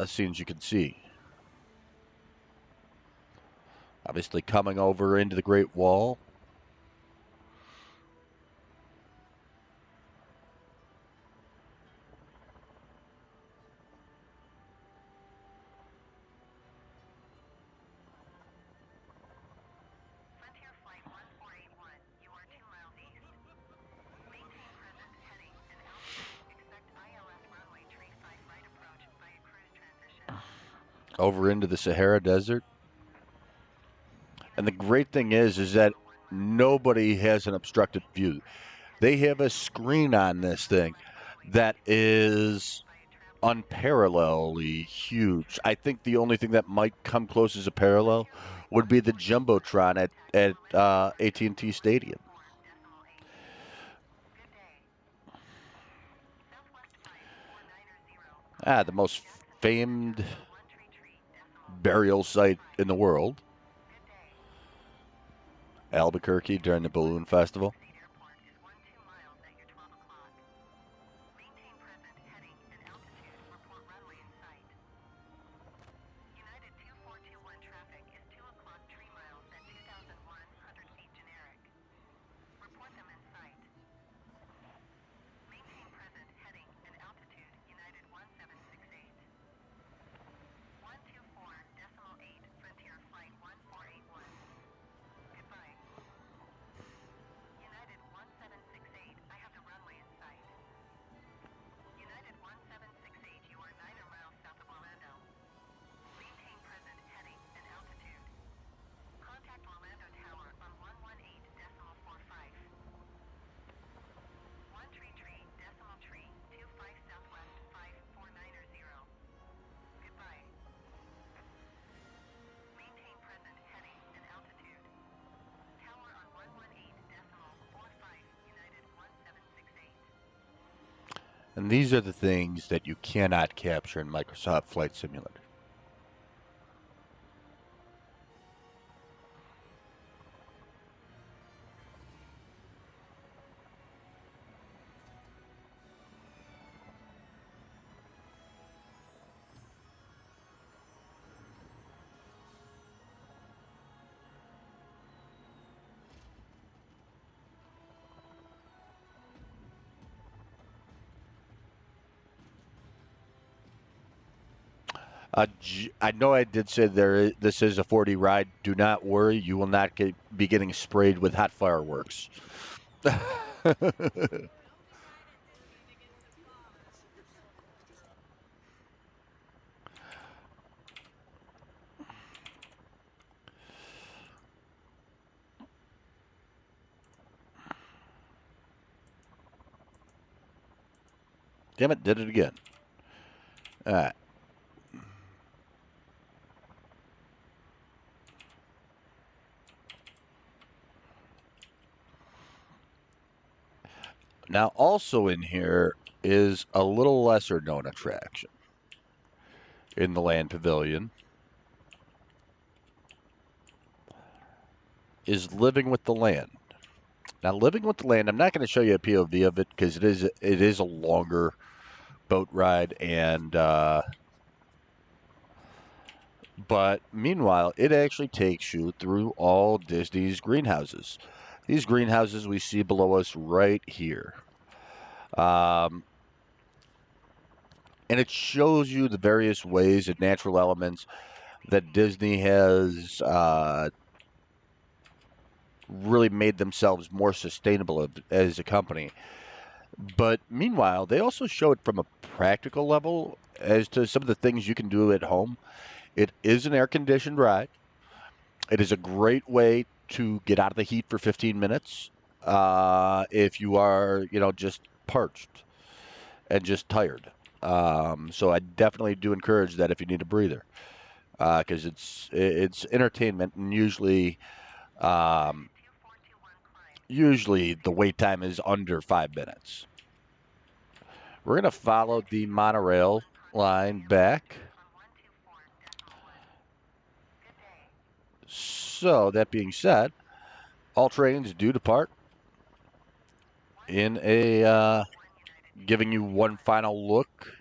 scenes you can see. Obviously, coming over into the Great Wall. Frontier Flight 1481, you are 2 miles east. Maintain present heading and altitude. Expect ILS runway tree 5 right approach by a cruise transition. Over into the Sahara Desert. And the great thing is that nobody has an obstructed view. They have a screen on this thing that is unparalleledly huge. I think the only thing that might come close as a parallel would be the jumbotron at AT&T Stadium. Good day. Southwest flight 490. The most famed One tree decimal. burial site in the world, Good day. Albuquerque during the balloon festival. Airport is 12 miles at your 12 o'clock. Maintain present heading and altitude. Report runway in sight. United 2421 traffic is 2 o'clock 3 miles at 2,100 feet generic. Report them in sight. Maintain present heading and altitude. United 1768. 124.8 Frontier Flight 1481. Goodbye. United 1768, I have the runway in sight. United 1768, you are 9 miles south of Orlando. Maintain present heading and altitude. Contact Orlando Tower on 118.45. 133.25 Southwest 5490. Goodbye. Maintain present heading and altitude. Tower on 118.45 United 1768. And these are the things that you cannot capture in Microsoft Flight Simulator. I know I did say this is a 4D ride. Do not worry, you will not be getting sprayed with hot fireworks. Damn it, did it again. All right. Now, also in here is a little lesser known attraction in the Land Pavilion is Living with the Land. Now, Living with the Land, I'm not going to show you a POV of it because it is a longer boat ride, and but meanwhile, it actually takes you through all Disney's greenhouses. These greenhouses we see below us right here. Um, and it shows you the various ways and natural elements that Disney has really made themselves more sustainable as a company. But meanwhile, they also show it from a practical level as to some of the things you can do at home. It is an air conditioned ride. It is a great way to get out of the heat for 15 minutes if you are, just parched and just tired. So I definitely do encourage that if you need a breather, because it's entertainment, and um, usually the wait time is under 5 minutes. We're gonna follow the monorail line back. So that being said, all trains do depart in a giving you one final look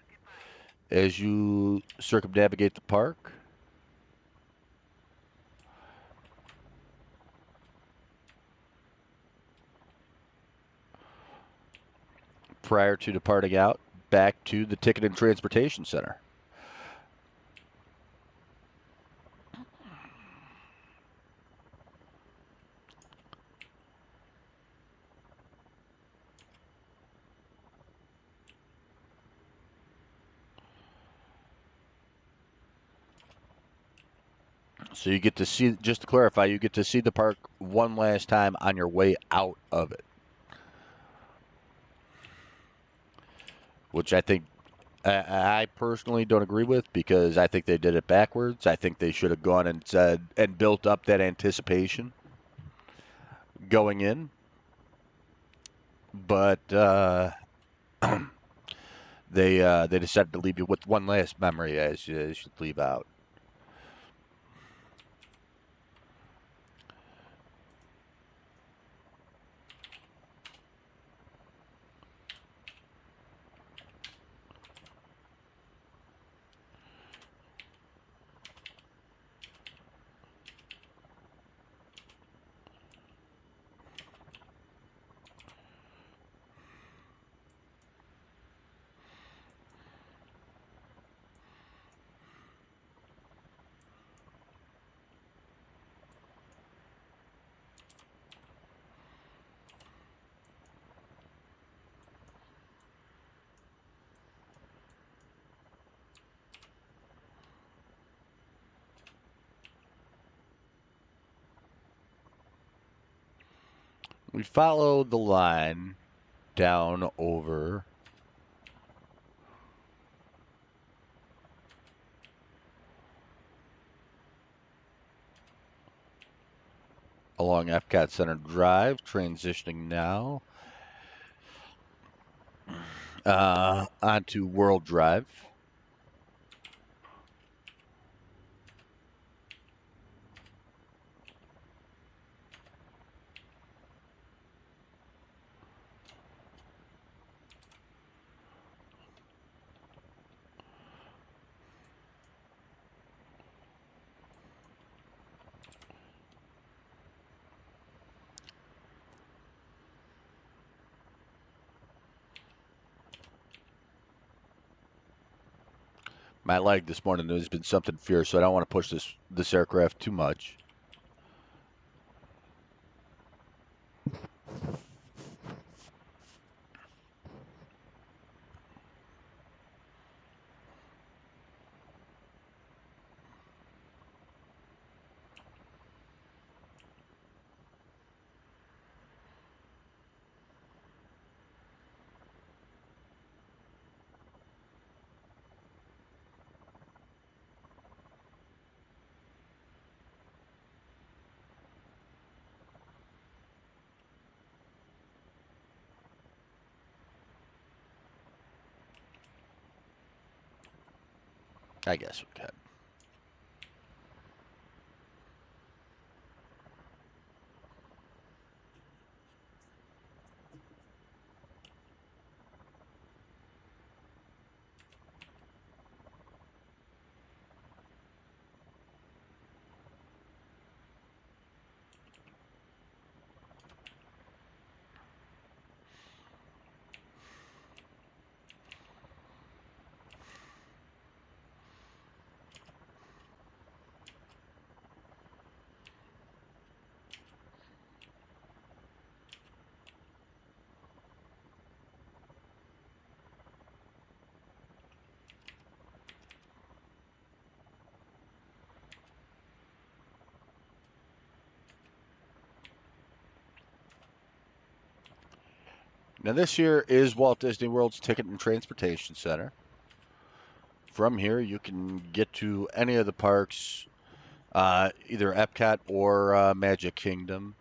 as you circumnavigate the park. Prior to departing out back to the Ticket and Transportation Center. So you get to see, just to clarify, you get to see the park one last time on your way out of it, which I personally don't agree with because I think they did it backwards. I think they should have gone and said and built up that anticipation going in, but they decided to leave you with one last memory as you leave out. We follow the line down over along Epcot Center Drive, transitioning now onto World Drive. My leg this morning has been something fierce, so I don't want to push this aircraft too much. I guess we could. Now, this here is Walt Disney World's Ticket and Transportation Center. From here, you can get to any of the parks, either Epcot or Magic Kingdom,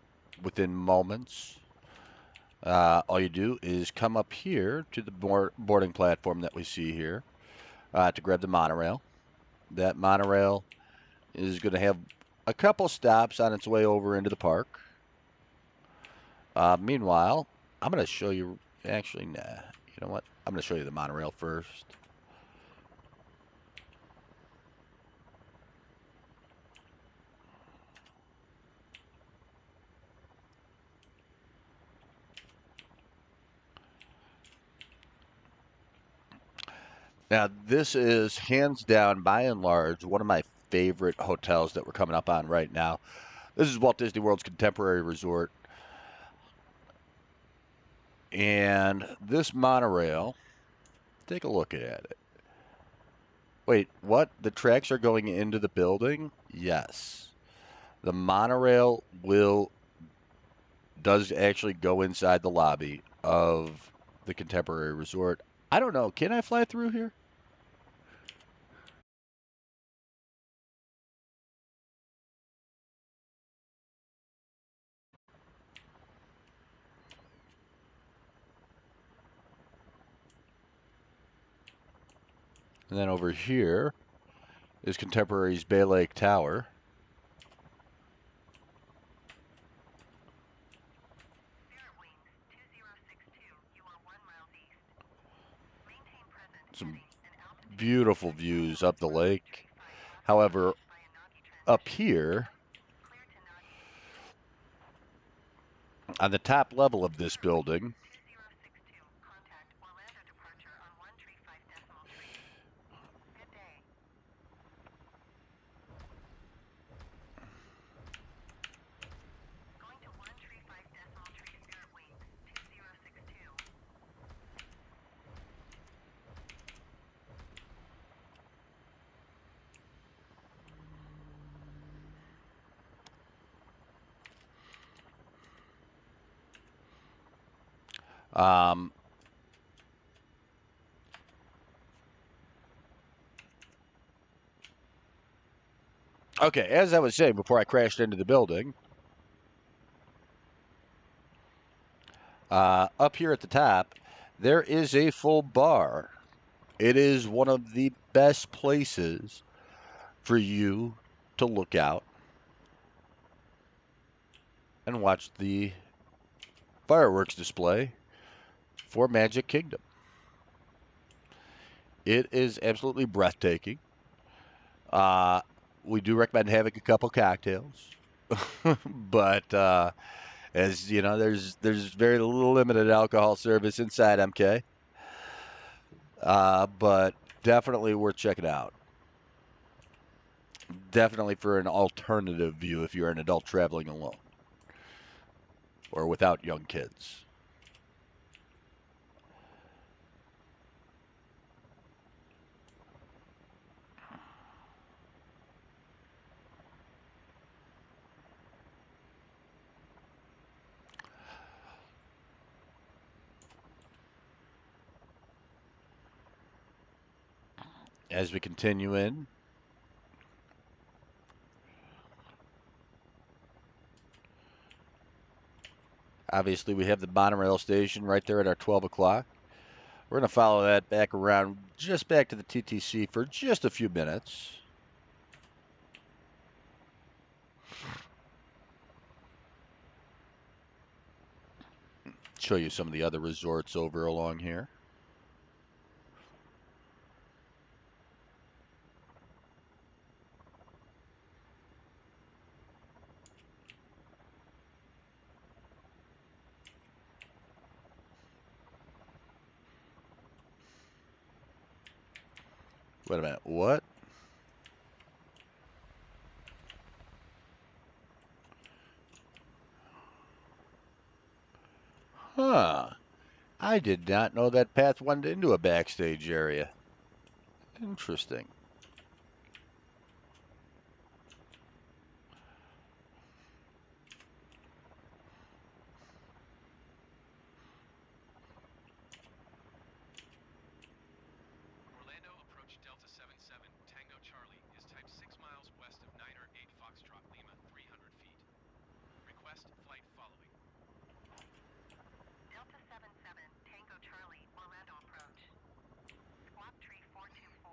within moments. All you do is come up here to the boarding platform that we see here to grab the monorail. That monorail is going to have a couple stops on its way over into the park. Meanwhile, I'm going to show you. Actually, nah. You know what? I'm going to show you the monorail first. Now, this is hands down, by and large, one of my favorite hotels that we're coming up on right now. This is Walt Disney World's Contemporary Resort. And this monorail, take a look at it. Wait, what? The tracks are going into the building? Yes. The monorail does actually go inside the lobby of the Contemporary Resort. I don't know. Can I fly through here? And then over here is Contemporary's Bay Lake Tower. Some beautiful views up the lake. However, up here, on the top level of this building, um, okay, as I was saying before I crashed into the building, up here at the top, there is a full bar. It is one of the best places for you to look out and watch the fireworks display for Magic Kingdom. It is absolutely breathtaking. Uh, we do recommend having a couple cocktails, but as you know, there's very limited alcohol service inside MK, but definitely worth checking out. Definitely for an alternative view if you're an adult traveling alone or without young kids. As we continue in, obviously we have the monorail station right there at our 12 o'clock. We're going to follow that back around, just back to the TTC for just a few minutes. Show you some of the other resorts over along here. Wait a minute, what? Huh. I did not know that path went into a backstage area. Interesting. Orlando approach Delta 77 Tango Charlie is type 6 miles west of 908 Foxtrot Lima, 300 feet. Request flight following. Delta 77, Tango Charlie, Orlando approach. Squawk Tree 424.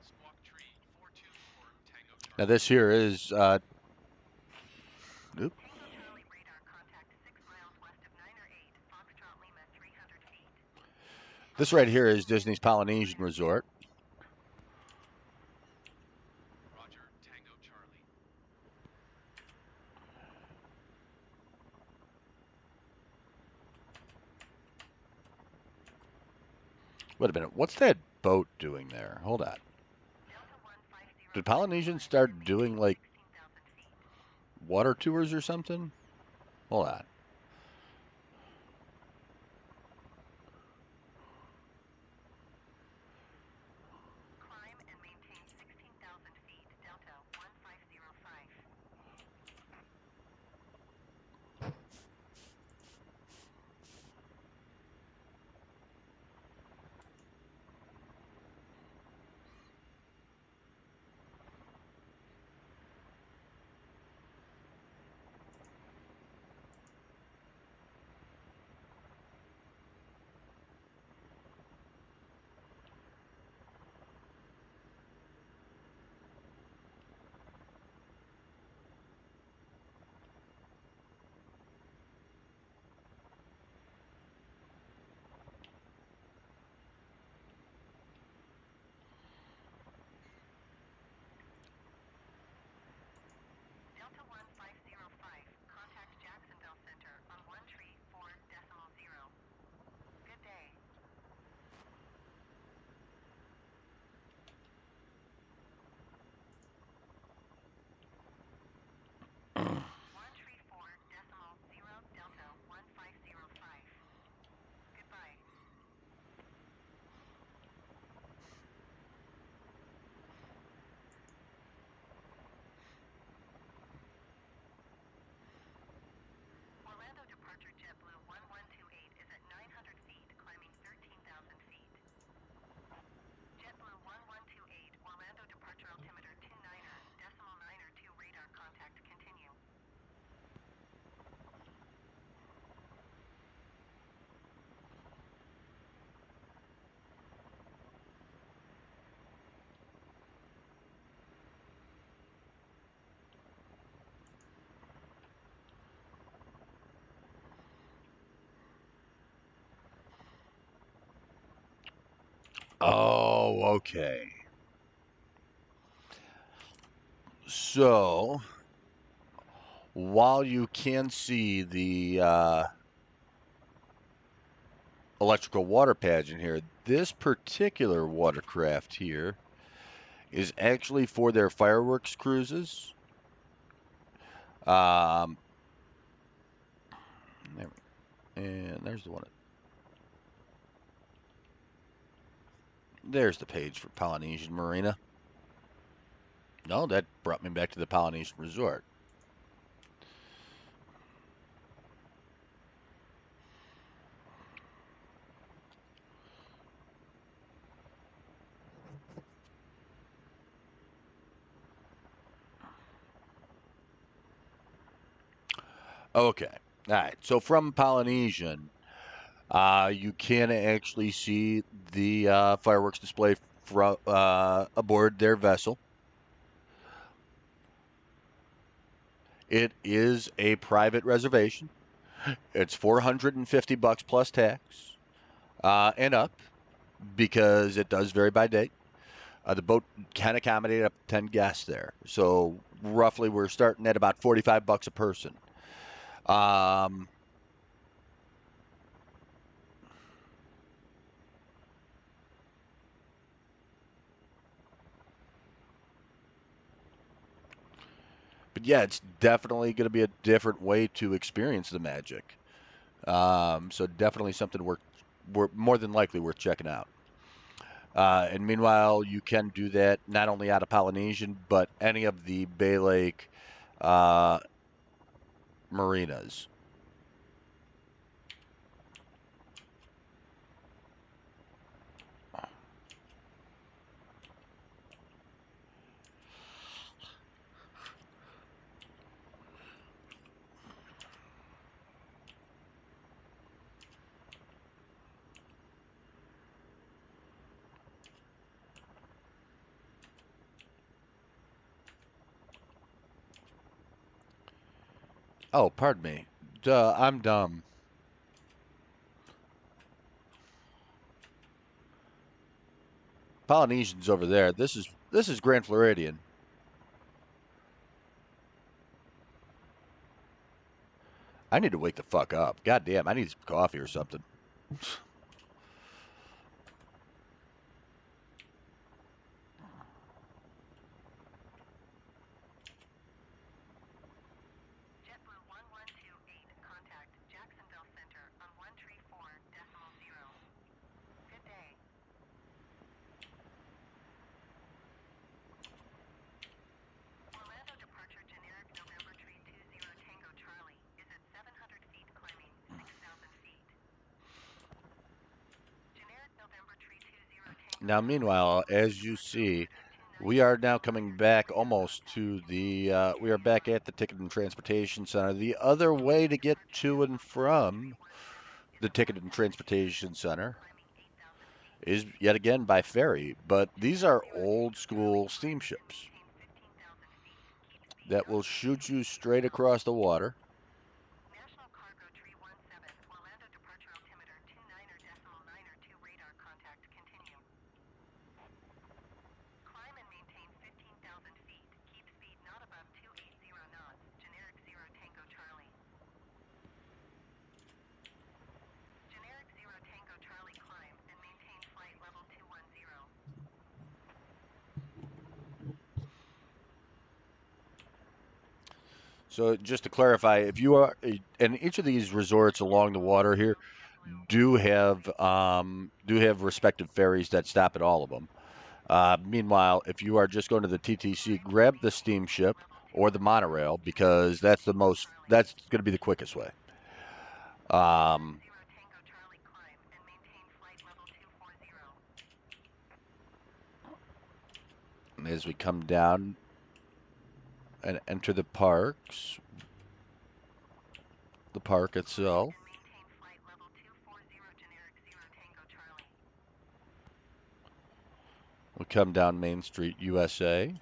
Squawk Tree 424 Tango Charlie. Now this here is Tango Charlie radar contact 6 miles west of 908 Foxtrot Lima, 300 feet. this right here is Disney's Polynesian Resort. Roger, Tango Charlie. Wait a minute, what's that boat doing there? Hold on. Did Polynesian start doing like water tours or something? Hold on. Climb and maintain 16,000 feet, Delta 1505. Delta 1505, contact Jacksonville Center on 134.0. Good day. One three four decimal zero Delta 1505. Goodbye. Orlando departure JetBlue 1128 is at 900 feet, climbing 13,000 feet. JetBlue 1128, Orlando departure altimeter 29er, decimal 9er 2 radar contact continue. Oh, okay. So, while you can see the electrical water pageant here, this particular watercraft here is actually for their fireworks cruises. And there's the one. There's the page for Polynesian Marina. No, that brought me back to the Polynesian Resort. Okay. All right. So from Polynesian, You can actually see the fireworks display from aboard their vessel. It is a private reservation. It's $450 plus tax and up because it does vary by date. The boat can accommodate up to 10 guests there. So roughly we're starting at about $45 a person. Um, but yeah, it's definitely going to be a different way to experience the magic. So definitely something we're more than likely worth checking out. And meanwhile, you can do that not only out of Polynesian, but any of the Bay Lake uh, marinas. Oh, pardon me. Duh, I'm dumb. Polynesian's over there. This is Grand Floridian. I need to wake the fuck up. God damn, I need some coffee or something. JetBlue 1128, contact Jacksonville Center on 134.0. Good day. Orlando departure generic November tree 20 Tango Charlie is at 700 feet climbing 6,000 feet. Generic November tree 20 Tango Now, Charlie meanwhile, will as you departure see, altimeter we are 290 now knots. coming back Radar almost contact to the. continues. We are back at the Ticket and Transportation Center. The other way to get Departure to and decimal from 2317 is the at Ticket and 1,750 Transportation feet, Center climbing 8,000 feet. is yet again by ferry, but these Generic are 0 old Tango Charlie school climb and steamships maintain 15,000 feet. Keep speed that not will above shoot you 280 straight knots. across the water. National Cargo Tree 17, Orlando departure altimeter 29.9 radar contact continue. Climb and maintain 15,000 feet. Keep speed not above 280 knots. Generic 0 Tango Charlie. Generic 0 Tango Charlie climb and maintain flight level 210. So just to clarify, if you are, and each of these resorts along the water here do have respective ferries that stop at all of them. Meanwhile, if you are just going to the TTC, Climb and grab the maintain flight steamship level or the 210. monorail Generic because 0 that's the Tango most. Charlie. That's going to be the quickest way. Generic Um, 0 Tango Charlie climb and maintain flight level 240. as we come down and enter the park Climb itself, and maintain flight level 240 generic 0 Tango Charlie. we come down Main Street, USA.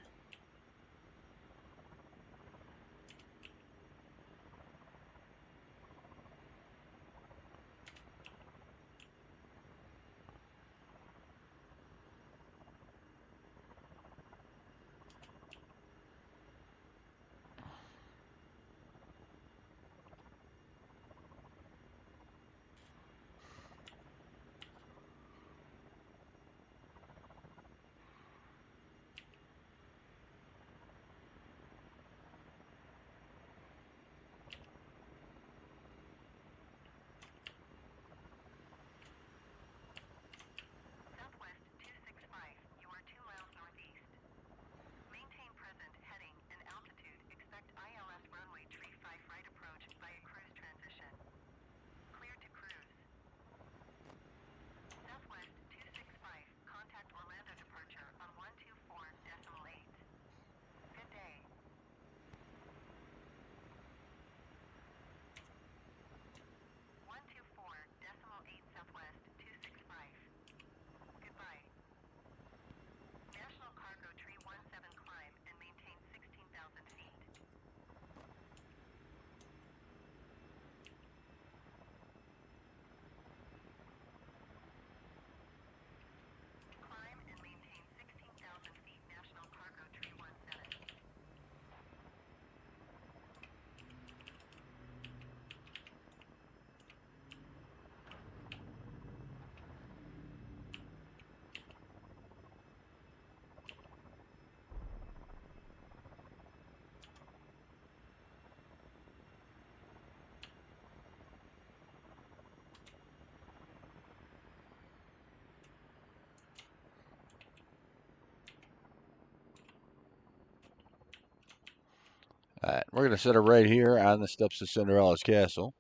All right, we're going to set her right here on the steps of Cinderella's castle.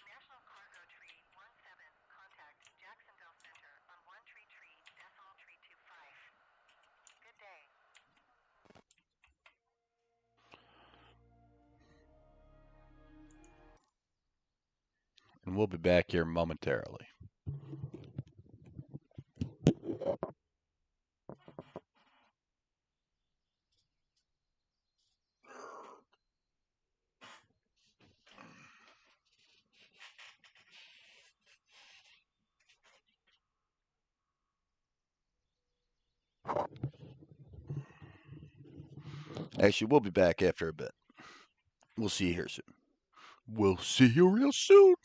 National Cargo Tree 17, contact Jacksonville Center on 133.325. Good day. And we'll be back here momentarily. Actually, we'll be back after a bit. We'll see you here soon. We'll see you real soon.